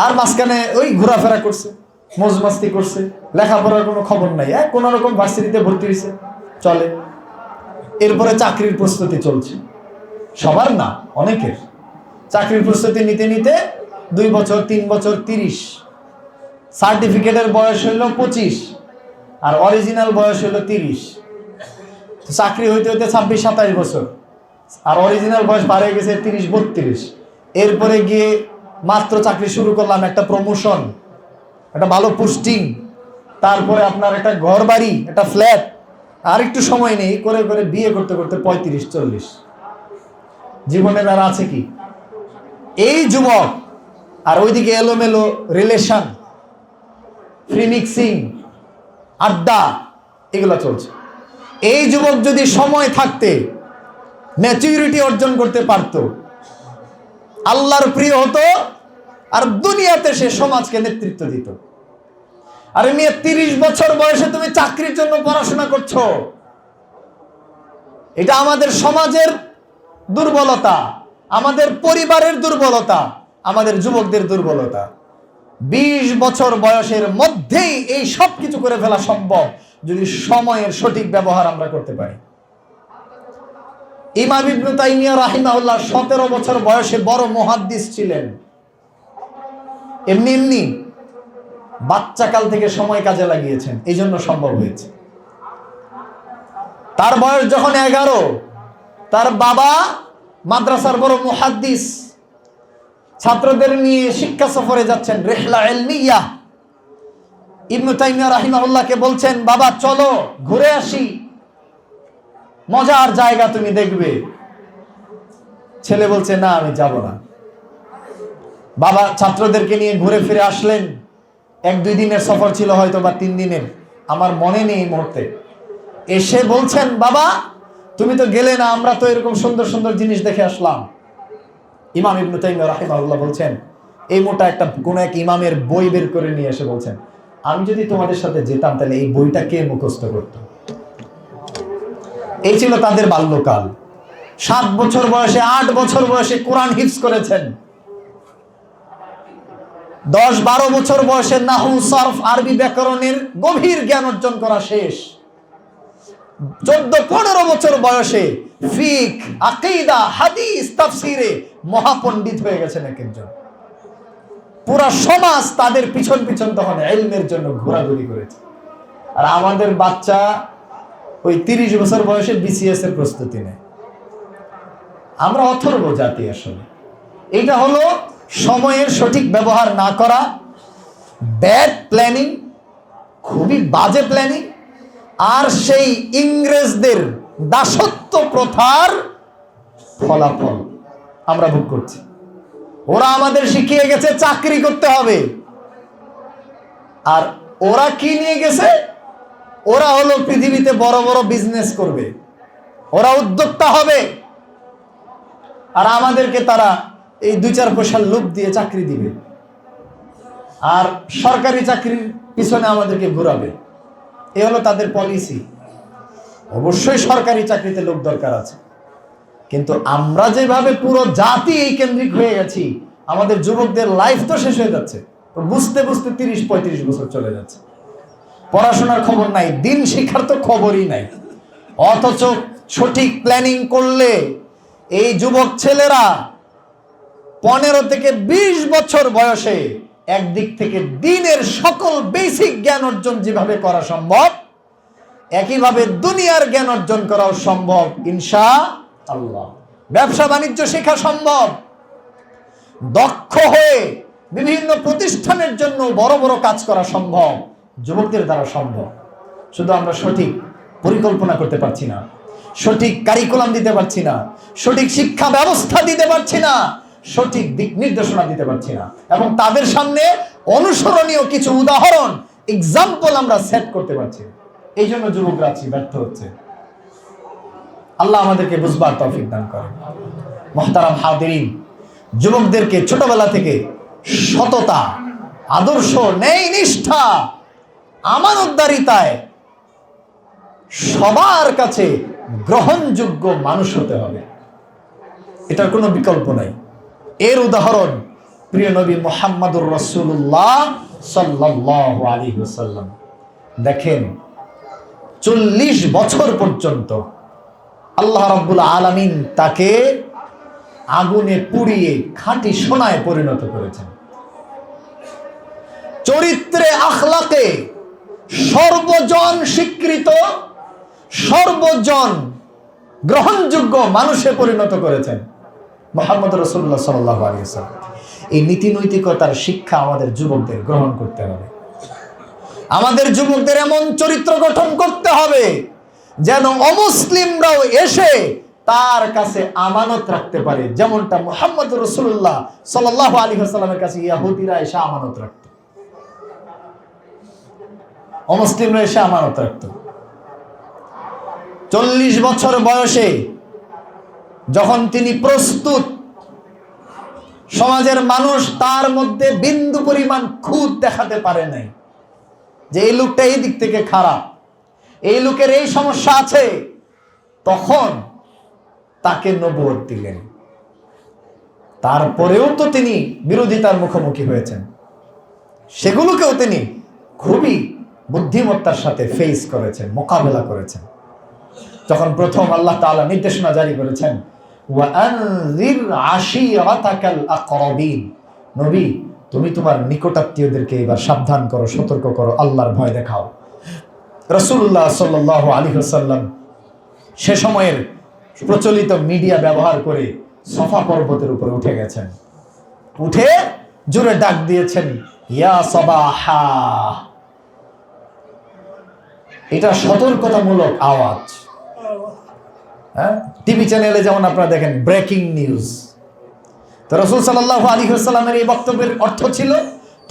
Speaker 1: আর মাঝখানে ওই ঘোরাফেরা করছে, মौज मस्ती করছে, লেখাপড়ার কোনো খবর নাই, কোনো রকম ভার্সিটিতে ভর্তি হয়েছে, চলে। এরপরে চাকরির প্রস্তুতি চলছে, সবার না, অনেকের। চাকরির প্রস্তুতি নিতে নিতে 2 বছর 3 বছর 30, সার্টিফিকেটের বয়স হইল 25 আর অরিজিনাল বয়স হইল 30। চাকরি হইতে হইতে 26-27 বছর, আর অরিজিনাল বয়স পার হয়ে গেছে 30-32। এরপরে গিয়ে মাত্র চাকরি শুরু করলাম, একটা প্রমোশন, একটা ভালো পোস্টিং, তারপরে আপনার একটা ঘর বাড়ি, একটা ফ্ল্যাট, আর একটু সময় নেই, করে করে বিয়ে করতে করতে 35-40। জীবনের আর আছে কি? এই যুবক আর ওইদিকে এলোমেলো রিলেশন, ফ্রি মিক্সিং, আড্ডা, এগুলো চলছে। এই যুবক যদি সময় থাকতে ম্যাচুরিটি অর্জন করতে পারত, আল্লাহর প্রিয় হতো, আর দুনিয়াতে সে সমাজকে নেতৃত্ব দিত। আরে মেয়ে, 30 বছর বয়সে তুমি চাকরির জন্য পড়াশোনা করছো, এটা আমাদের সমাজের দুর্বলতা, আমাদের পরিবারের দুর্বলতা, আমাদের যুবকদের দুর্বলতা। 20 বছর বয়সের মধ্যেই এই সব কিছু করে ফেলা সম্ভব যদি সময়ের সঠিক ব্যবহার আমরা করতে পারি। ইমাম ইবনে তাইমিয়া রাহিমাহুল্লাহ 17 বছর বয়সে বড় মুহাদ্দিস ছিলেন। এমনি এমনি বাচ্চাকাল থেকে সময় কাজে লাগিয়েছেন, এই জন্য সম্ভব হয়েছে। তার বয়স যখন 11, তার বাবা মাদ্রাসার বড় মুহাদ্দিস, ছাত্রদের নিয়ে শিক্ষা সফরে যাচ্ছেন, রিহলা ইলমিয়া। ইবনে তাইমিয়া রাহিমাহুল্লাহকে বলছেন, বাবা চলো ঘুরে আসি, মজার জায়গা তুমি দেখবে। ছেলে বলছে, না আমি যাব না। বাবা ছাত্রদেরকে নিয়ে ঘুরে ফিরে আসলেন। 1-2 দিনের সফর ছিল, হয়তো বা 3 দিনের, আমার মনে নেই এই মুহূর্তে। এসে বলছেন, বাবা তুমি তো গেলে না, আমরা তো এরকম সুন্দর সুন্দর জিনিস দেখে আসলাম। ইমাম ইবনে তাইমিয়া রাহিমাহুল্লাহ বলছেন, এই মোটা একটা কোন এক ইমামের বই বের করে নিয়ে এসে বলছেন, আমি যদি তোমাদের সাথে যেতাম তাহলে এই বইটা কে মুখস্থ করত? এই ছিল তাদের বাল্যকাল। 7 বছর বয়সে, 8 বছর বয়সে কোরআন হিফজ করেছেন। 10-12 বছর বয়সে নাহু, সরফ, আরবি ব্যাকরণের গভীর জ্ঞান অর্জন করা শেষ। 14-15 বছর বয়সে ফিক, আকীদা, হাদিস, তাফসিরে মহাপণ্ডিত হয়ে গেছেন এক একজন। পুরা সমাজ তাদের পিছন পিছন তখন ইলমের জন্য ঘোরাঘুরি করেছে। আর আমাদের বাচ্চা ওই 30 বছর বয়সে বিসিএস এর প্রস্তুতি নেয়। আমরা অথর্ব জাতি আসলে। এটা হলো সময়ের সঠিক ব্যবহার না করা, ব্যাড প্ল্যানিং, খুবই বাজে প্ল্যানিং, আর সেই ইংরেজদের দাসত্ব প্রথার ফলাফল আমরা ভোগ করছি। ওরা আমাদের শিখিয়ে গেছে চাকরি করতে হবে, আর ওরা কি নিয়ে গেছে? ওরা হলো পৃথিবীতে বড় বড় বিজনেস করবে, ওরা উদ্যোক্তা হবে, আর আমাদেরকে তারা এই 2-4 পয়সার লোভ দিয়ে চাকরি দিবে, আর সরকারি চাকরির পিছনে আমাদেরকে ঘোরাবে। এ হলো তাদের পলিসি। অবশ্যই সরকারি চাকরিতে লোক দরকার আছে, কিন্তু আমরা যেভাবে পুরো জাতি এই কেন্দ্রিক হয়ে গেছি, আমাদের যুবকদের লাইফ তো শেষ হয়ে যাচ্ছে। বুঝতে বুঝতে 30-35 বছর চলে যাচ্ছে, পড়াশোনার খবর নাই, দিন শিক্ষার তো খবরই নাই। অথচ সঠিক প্ল্যানিং করলে এই যুবক ছেলেরা 15 থেকে 20 বছর বয়সে একদিক থেকে দিনের সকল বেসিক জ্ঞান অর্জন যেভাবে করা সম্ভব, একইভাবে দুনিয়ার জ্ঞান অর্জন করাও সম্ভব ইনশাআল্লাহ। ব্যবসা বাণিজ্য শেখা সম্ভব, দক্ষ হয়ে বিভিন্ন প্রতিষ্ঠানের জন্য বড় বড় কাজ করা সম্ভব, যুবকদের দ্বারা সম্ভব। শুধু আমরা সঠিক পরিকল্পনা করতে পারছি না, সঠিক কারিকুলাম দিতে পারছি না, সঠিক শিক্ষা ব্যবস্থা দিতে পারছি না, সঠিক দিক নির্দেশনা দিতে পারছি না, এবং তাদের সামনে অনুসরণীয় কিছু উদাহরণ, এক্সাম্পল আমরা সেট করতে পারছি না। এই জন্য যুবকরা ব্যর্থ হচ্ছে। আল্লাহ আমাদেরকে বুঝবার তৌফিক দান করেন। মুহতারাম হাদিরিন, যুবকদেরকে ছোটবেলা থেকে সততা, আদর্শ, ন্যায় নিষ্ঠা, আমানতদারিতায় সবার কাছে গ্রহণযোগ্য মানুষ হতে হবে, এটার কোনো বিকল্প নাই। এর উদাহরণ প্রিয় নবী মুহাম্মদুর রাসূলুল্লাহ সাল্লাল্লাহু আলাইহি ওয়াসাল্লাম। দেখেন, 40 বছর পর্যন্ত আল্লাহ রাব্বুল আলামিন তাকে আগুনে পুড়িয়ে খাঁটি সোনায় পরিণত করেছেন। চরিত্রে, আখলাকে সর্বজন স্বীকৃত, সর্বজন গ্রহণযোগ্য মানুষে পরিণত করেছেন মুহাম্মদ রাসূলুল্লাহ সাল্লাল্লাহু আলাইহি ওয়াসাল্লাম। এই নীতি নৈতিকতার শিক্ষা আমাদের যুবকদের গ্রহণ করতে হবে। আমাদের যুবকদের এমন চরিত্র গঠন করতে হবে যেন অমুসলিমরাও এসে তার কাছে আমানত রাখতে পারে, যেমনটা মুহাম্মদ রাসূলুল্লাহ সাল্লাল্লাহু আলাইহি ওয়াসাল্লামের কাছে ইহুদিরা এসে আমানত রাখত, অমুসলিমরা এসে আমানত রাখত। 40 বছর বয়সে যখন তিনি প্রস্তুত সমাজের মানুষ তার মধ্যে বিন্দু পরিমাণ খুঁত দেখাতে পারে নাই যে এই লোকটা এই দিক থেকে খারাপ, এই লোকের এই সমস্যা আছে। তখন তাকে নবুয়ত দিলেন। তারপরেও তো তিনি বিরোধিতার মুখোমুখি হয়েছেন, সেগুলোকেও তিনি খুবই বুদ্ধিমত্তার সাথে ফেস করেছেন, মোকাবেলা করেছেন। যখন প্রথম আল্লাহ তাআলা নির্দেশনা জারি করেছেন, ওয়াআনযির আশীরাতাকাল আকরাবিন, নবী তুমি তোমার নিকটাত্মীয়দেরকে এবার সাবধান করো, সতর্ক করো, আল্লাহর ভয় দেখাও। রাসূলুল্লাহ সাল্লাল্লাহু আলাইহি ওয়াসাল্লাম সে সময়ের প্রচলিত মিডিয়া ব্যবহার করে সফা পর্বতের উপরে উঠে গেছেন। উঠে জোরে ডাক দিয়েছেন, ইয়া সাবাহা। এটা সতর্কতামূলক আওয়াজ। টিভি চ্যানেলে যেমন আপনারা দেখেন ব্রেকিং নিউজ, তো রাসূল সাল্লাল্লাহু আলাইহি ওয়াসাল্লামের এই বক্তব্যের অর্থ ছিল,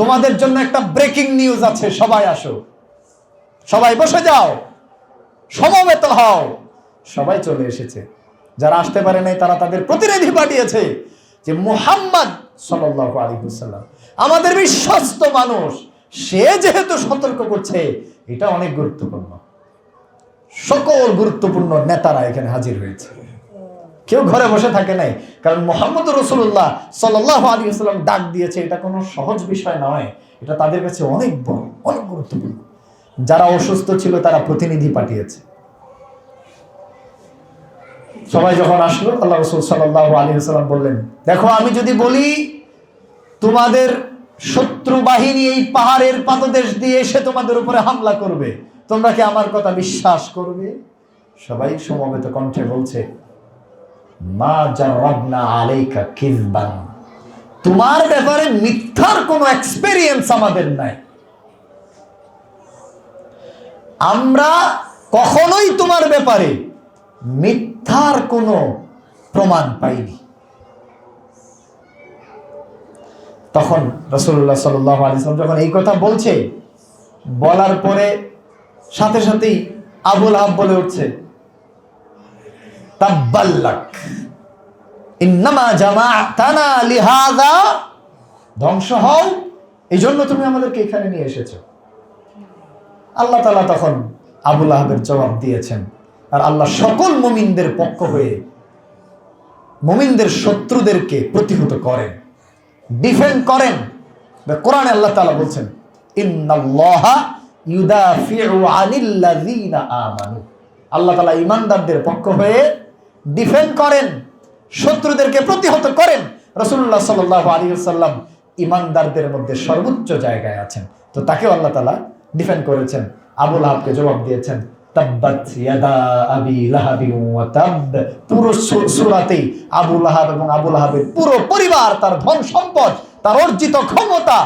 Speaker 1: তোমাদের জন্য একটা ব্রেকিং নিউজ আছে, সবাই আসো, সবাই বসে যাও, সমবেত হও। সবাই চলে এসেছে। যারা আসতে পারে নাই তারা তাদের প্রতিনিধি পাঠিয়েছে যে মুহাম্মদ সাল্লাল্লাহু আলাইহি ওয়াসাল্লাম আমাদের বিশ্বস্ত মানুষ, সে যেহেতু সতর্ক করছে, এটা অনেক গুরুত্বপূর্ণ। সকল গুরুত্বপূর্ণ নেতারা এখানে হাজির হয়েছে, কেউ ঘরে বসে থাকে নাই। কারণ মুহাম্মদ রাসূলুল্লাহ সাল্লাল্লাহু আলাইহি ওয়াসাল্লাম ডাক দিয়েছে, এটা কোনো সহজ বিষয় নয়, এটা তাদের কাছে অনেক বড়, অনেক গুরুত্বপূর্ণ। যারা অসুস্থ ছিল তারা প্রতিনিধি পাঠিয়েছে। সবাই যখন আসলো, আল্লাহ রাসূল সাল্লাল্লাহু আলাইহি ওয়াসাল্লাম বললেন, দেখো আমি যদি বলি তোমাদের শত্রু বাহিনী এই পাহাড়ের পাদদেশ দিয়ে এসে তোমাদের উপরে হামলা করবে, তোমরা কি আমার কথা বিশ্বাস করবে? সবাই সমবেত কণ্ঠে বলছে, মা জাররাবনা আলাইকা কিযবান, তোমার ব্যাপারে মিথ্যার কোনো এক্সপেরিয়েন্স আমাদের নাই, আমরা কখনোই তোমার ব্যাপারে মিথ্যার কোনো প্রমাণ পাইনি। তখন রাসূলুল্লাহ সাল্লাল্লাহু আলাইহি ওয়াসাল্লাম যখন এই কথা বলছে, বলার পরে সাথে সাথেই আবু লাহাব বলে উঠছে, তাব্বাল্লাক ইন্নামা জামাআতানা লিহাযা, ধ্বংস হও, এই জন্য তুমি আমাদেরকে এখানে নিয়ে এসেছো। আল্লাহ তাআলা তখন আবু লাহাবের জবাব দিয়েছেন, আর আল্লাহ সকল মুমিনদের পক্ষ হয়ে মুমিনদের শত্রুদেরকে প্রতিহত করেন, ডিফেন্ড করেন। কোরআনে আল্লাহ তাআলা বলছেন, ইন্নাল্লাহা ইউদাফিউ আনিল্লাযীনা আমানু, আল্লাহ তাআলা ঈমানদারদের পক্ষ হয়ে ডিফেন্ড করেন, শত্রুদেরকে প্রতিহত করেন। রাসূলুল্লাহ সাল্লাল্লাহু আলাইহি ওয়াসাল্লাম ঈমানদারদের মধ্যে সর্বোচ্চ জায়গায় আছেন, তো তাকেও আল্লাহ তাআলা ডিফেন্ড করেছেন। আবু লাহাবকে জবাব দিয়েছেন, তাব্বাত ইয়াদা আবি লাহাবি ওয়া তাব। পুরো সূরাতেই আবু লাহাব এবং আবু লাহাবের পুরো পরিবার, তার ধন সম্পদ, তার অর্জিত ক্ষমতা,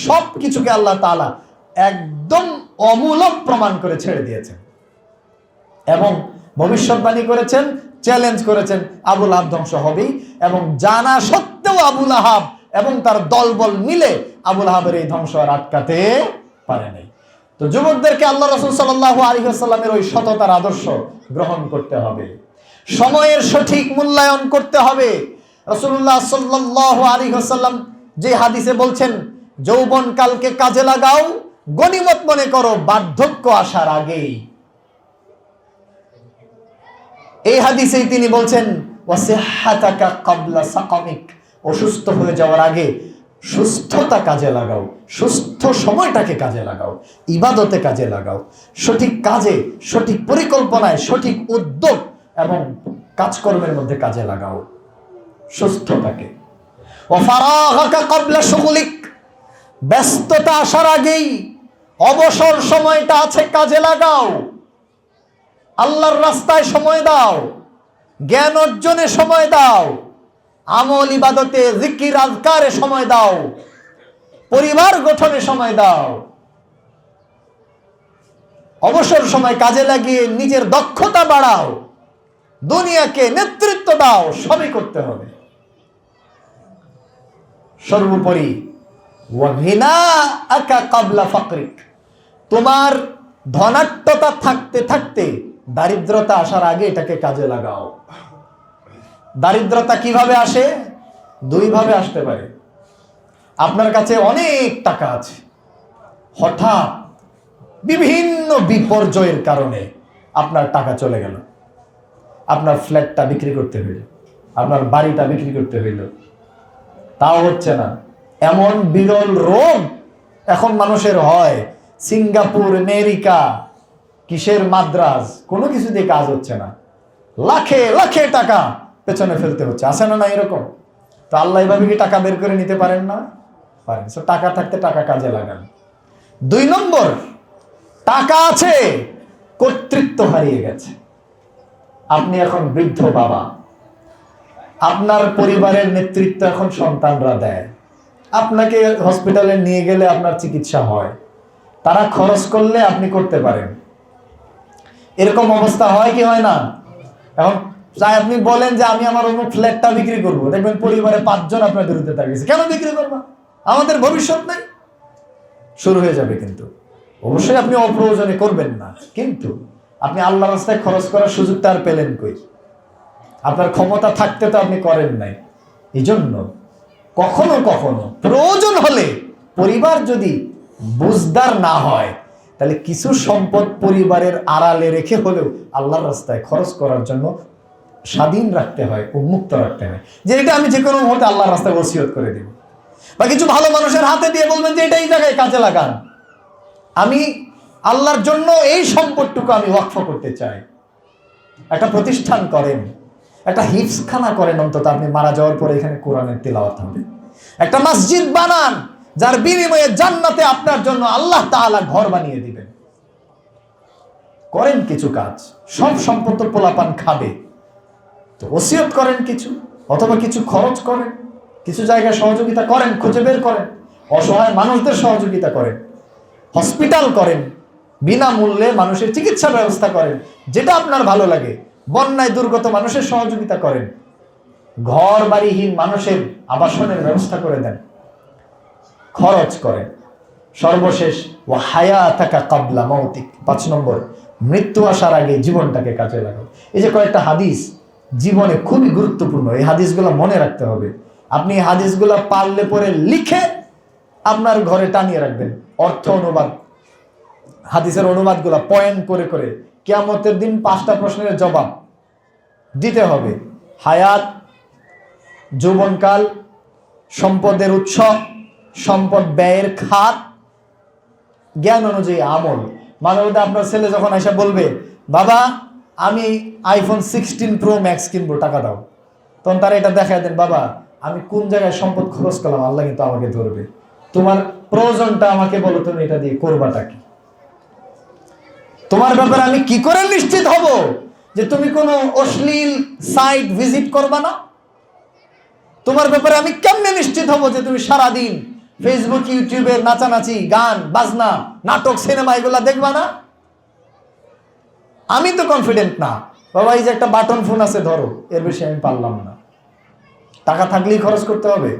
Speaker 1: সবকিছুকে আল্লাহ তাআলা একদম অমূলক প্রমাণ করে ছেড়ে দিয়েছেন এবং ভবিষ্যৎবাণী করেছেন, চ্যালেঞ্জ করেছেন, আবু লাহাব ধ্বংস হবেই। এবং জানা সত্ত্বেও আবু লাহাব এবং তার দলবল মিলে আবু লাহাবের এই ধ্বংস আর আটকাতে পারে নাই। তো যুবকদেরকে আল্লাহ রাসূল সাল্লাল্লাহু আলাইহি ওয়াসাল্লামের ওই সততার আদর্শ গ্রহণ করতে হবে, সময়ের সঠিক মূল্যায়ন করতে হবে। রাসূলুল্লাহ সাল্লাল্লাহু আলাইহি ওয়াসাল্লাম যে হাদিসে বলছেন, যৌবন কালকে কাজে লাগাও, গনিমত মনে করো বার্ধক্য আসার আগেই। এই হাদিসেই তিনি বলছেন, ওয়াসিহহাতাকা ক্বাবলা সাকামিক, অসুস্থ হয়ে যাওয়ার আগে সুস্থতা কাজে লাগাও, সুস্থ সময়টাকে কাজে লাগাও, ইবাদতে কাজে লাগাও, সঠিক কাজে, সঠিক পরিকল্পনায়, সঠিক উদ্যোগ এবং কাজকর্মের মধ্যে কাজে লাগাও সুস্থতাকে। ওয়াফারাগাকা ক্বাবলা শুগলিক, ব্যস্ততা আসার আগেই অবসর সময়টা আছে কাজে লাগাও, আল্লাহর রাস্তায় সময় দাও, জ্ঞান অর্জনে সময় দাও, আমল ইবাদতে জিকির আজকারে সময় দাও, পরিবার গঠনে সময় দাও। অবসর সময় কাজে লাগিয়ে নিজের দক্ষতা বাড়াও, দুনিয়াকে নেতৃত্ব দাও, সবই করতে হবে। সর্বোপরি ওয়াগিনাআকা ক্বাবলা ফাকরিক, তোমার ধনাঢ্যতা থাকতে থাকতে দারিদ্রতা আসার আগে এটাকে কাজে লাগাও। দারিদ্রতা কিভাবে আসে? দুইভাবে আসতে পারে। আপনার কাছে অনেক টাকা আছে, হঠাৎ বিভিন্ন বিপর্যয়ের কারণে আপনার টাকা চলে গেল, আপনার ফ্ল্যাটটা বিক্রি করতে হইল, আপনার বাড়িটা বিক্রি করতে হইল, তাও হচ্ছে না। এমন বিরল রোগ এখন মানুষের হয়, সিঙ্গাপুর, আমেরিকা, কিসের মাদ্রাজ, কোনো কিছু দিয়ে কাজ হচ্ছে না, লাখে লাখে টাকা পেছনে ফেলতে হচ্ছে। আছে না এরকম? তো আল্লাহ এভাবে কি টাকা বের করে নিতে পারেন না? পারেন। টাকা থাকতে টাকা কাজে লাগান। 2 নম্বর, টাকা আছে, কর্তৃত্ব হারিয়ে গেছে। আপনি এখন বৃদ্ধ বাবা, আপনার পরিবারের নেতৃত্ব এখন সন্তানরা দেয়। আপনাকে হসপিটালে নিয়ে গেলে আপনার চিকিৎসা হয়, তারা খরচ করলে আপনি করতে পারেন। এরকম অবস্থা হয় কি হয় না? এখন চাই আপনি বলেন যে আমি আমার অন্য ফ্ল্যাটটা বিক্রি করবো, দেখবেন পরিবারে 5 জন আপনার বিরুদ্ধে তাকিয়েছে, কেন বিক্রি করবো, আমাদের ভবিষ্যৎ নেই, শুরু হয়ে যাবে। কিন্তু অবশ্যই আপনি অপ্রয়োজনে করবেন না, কিন্তু আপনি আল্লাহ রাস্তায় খরচ করার সুযোগটা আর পেলেন কই? আপনার ক্ষমতা থাকতে তো আপনি করেন নাই। এই জন্য কখনো কখনো প্রয়োজন হলে, পরিবার যদি বুঝদার না হয়, তাহলে কিছু সম্পদ পরিবারের আড়ালে রেখে হলেও আল্লাহর রাস্তায় খরচ করার জন্য স্বাধীন রাখতে হয়, উন্মুক্ত রাখতে হয়, যে এটা আমি যে কোনো মুহূর্তে আল্লাহর রাস্তায় ওসিয়ত করে দেব। বা কিছু ভালো মানুষের হাতে দিয়ে বলবেন যে এটা এই জায়গায় কাজে লাগান, আমি আল্লাহর জন্য এই সম্পদটুকু আমি ওয়াকফ করতে চাই। একটা প্রতিষ্ঠান করেন, একটা হিফজখানা করেন, অন্তত আপনি মারা যাওয়ার পরে এখানে কোরআনের তেলাওয়াত হবে। একটা মসজিদ বানান, যার বিনিময়ে জান্নাতে আপনার জন্য আল্লাহ তাআলা ঘর বানিয়ে দিবেন। করেন কিছু কাজ, সব সম্পদ তো পোলাপান খাবে, তো ওসিয়ত করেন কিছু, অথবা কিছু খরচ করেন, কিছু জায়গায় সহযোগিতা করেন, খুঁজে বের করেন, অসহায় মানুষদের সহযোগিতা করেন, হসপিটাল করেন, বিনামূল্যে মানুষের চিকিৎসা ব্যবস্থা করেন, যেটা আপনার ভালো লাগে। বন্যায় দুর্গত মানুষের সহযোগিতা করেন, ঘর বাড়িহীন মানুষের আবাসনের ব্যবস্থা করে দেন, খরচ করেন। সর্বশেষ, ওয়া হায়াতাকা ক্বাবলা মাউতিক, 5 নম্বর, মৃত্যু আসার আগে জীবনটাকে কাজে লাগাও। এই যে কয়েকটা হাদিস জীবনে খুবই গুরুত্বপূর্ণ, এই হাদিসগুলো মনে রাখতে হবে। আপনি এই হাদিসগুলো পারলে পরে লিখে আপনার ঘরে টানিয়ে রাখবেন। অর্থ অনুবাদ, হাদিসের অনুবাদগুলো পয়েন্ট করে করে কিয়ামতের দিন 5টা প্রশ্নের জবাব দিতে হবে। হায়াত, যৌবনকাল, সম্পদের উৎস, সম্পদ ব্যয়ের খাত, জ্ঞান অনুযায়ী আমল। মানবতা আপনার ছেলে যখন এসে বলবে, বাবা আমি আইফোন 16 প্রো ম্যাক্স কিনবো, টাকা দাও, তখন তারা এটা দেখায় দেন, বাবা আমি কোন জায়গায় সম্পদ খরচ করলাম, আল্লাহ কিন্তু আমাকে ধরবে, তোমার প্রয়োজনটা আমাকে বলো, তুমি এটা দিয়ে করবাটা কি? তোমার ব্যাপারে আমি কি করে নিশ্চিত হব যে তুমি কোনো অশ্লীল সাইট ভিজিট করবা না? তোমার ব্যাপারে আমি কেমনে নিশ্চিত হব যে তুমি সারাদিন ফেসবুক, ইউটিউবে নাচানাচি, গান বাজনা, নাটক, সিনেমা এগুলা দেখবা না? আমি তো কনফিডেন্ট না, বাবা এই যে একটা বাটন ফোন আছে ধরো, এর বেশি আমি পারলাম না। টাকা থাকলেই খরচ করতে হবে,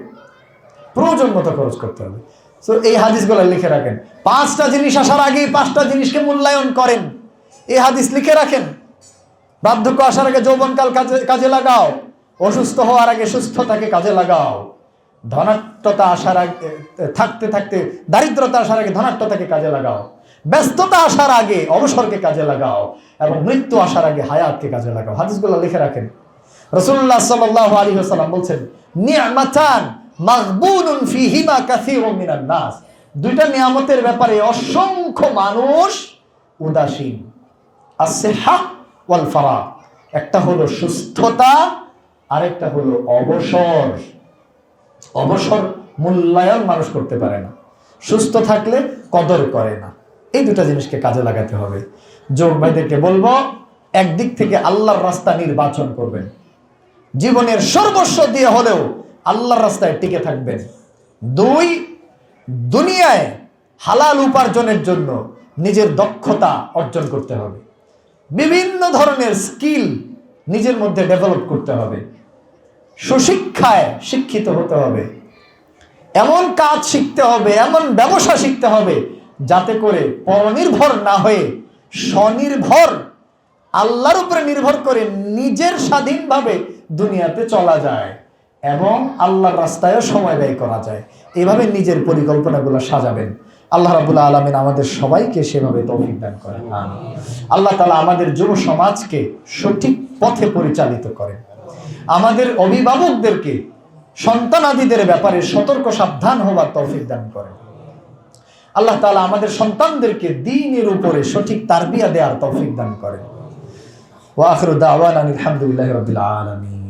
Speaker 1: প্রয়োজন মতো খরচ করতে হবে। তো এই হাদিসগুলো লিখে রাখেন। 5টা জিনিস আসার আগে 5টা জিনিসকে মূল্যায়ন করেন, এই হাদিস লিখে রাখেন। বার্ধক্য আসার আগে যৌবনকাল কাজে লাগাও, অসুস্থ হওয়ার আগে সুস্থতাকে কাজে লাগাও, ধনাত্মতা আসার আগে থাকতে থাকতে দারিদ্রতা আসার আগে ধনাত্মতাকে কাজে লাগাও, ব্যস্ততা আসার আগে অবসরকে কাজে লাগাও, এবং মৃত্যু আসার আগে হায়াতকে কাজে লাগাও। হাদিসগুলো লিখে রাখেন। রাসূলুল্লাহ সাল্লাল্লাহু আলাইহি ওয়াসাল্লাম বলছেন, নি'মাতান মাগবুনুন ফীহিমা কাসীরুম মিনান নাস, 2টা নিয়ামতের ব্যাপারে অসংখ্য মানুষ উদাসীন। as-সিহ্হা ওয়াল ফারাগ, একটা হলো সুস্থতা, আরেকটা হলো অবসর। অবসর মূল্যায়ন মানুষ করতে পারে না, সুস্থ থাকলে কদর করে না। এই 2টা জিনিসকে কাজে লাগাতে হবে। যুবক ভাইদেরকে বলবো, একদিক থেকে আল্লাহর রাস্তা নির্বাচন করবেন, জীবনের সর্বস্ব দিয়ে হলেও আল্লাহর রাস্তায় টিকে থাকবেন। 2, দুনিয়ায় হালাল উপার্জনের জন্য নিজের দক্ষতা অর্জন করতে হবে, বিভিন্ন ধরনের স্কিল নিজের মধ্যে ডেভেলপ করতে হবে, সুশিক্ষায় শিক্ষিত হতে হবে, এমন কাজ শিখতে হবে, এমন ব্যবসা শিখতে হবে, যাতে করে পরনির্ভর না হয়ে স্বনির্ভর, আল্লাহর উপরে নির্ভর করে নিজের স্বাধীনভাবে দুনিয়াতে চলা যায়। এবং আল্লাহর রাস্তায়ও সময় ব্যয় করা যায়। এভাবে নিজের পরিকল্পনাগুলো সাজাবেন। আল্লাহ রাব্বুল আলামিন আমাদের সবাইকে সেভাবে তৌফিক দান করেন। আল্লাহ তাআলা আমাদের যুব সমাজকে সঠিক পথে পরিচালিত করেন। আমাদের অভিভাবকদেরকে সন্তানাদিদের ব্যাপারে সতর্ক সাবধান হবার তৌফিক দান করেন। আল্লাহ তাআলা আমাদের সন্তানদেরকে দ্বীনের উপরে সঠিক তারবিয়া দেওয়ার তৌফিক দান করেন। ওয়া আখিরু দাওয়ানা আলহামদুলিল্লাহি রাব্বিল আলামিন।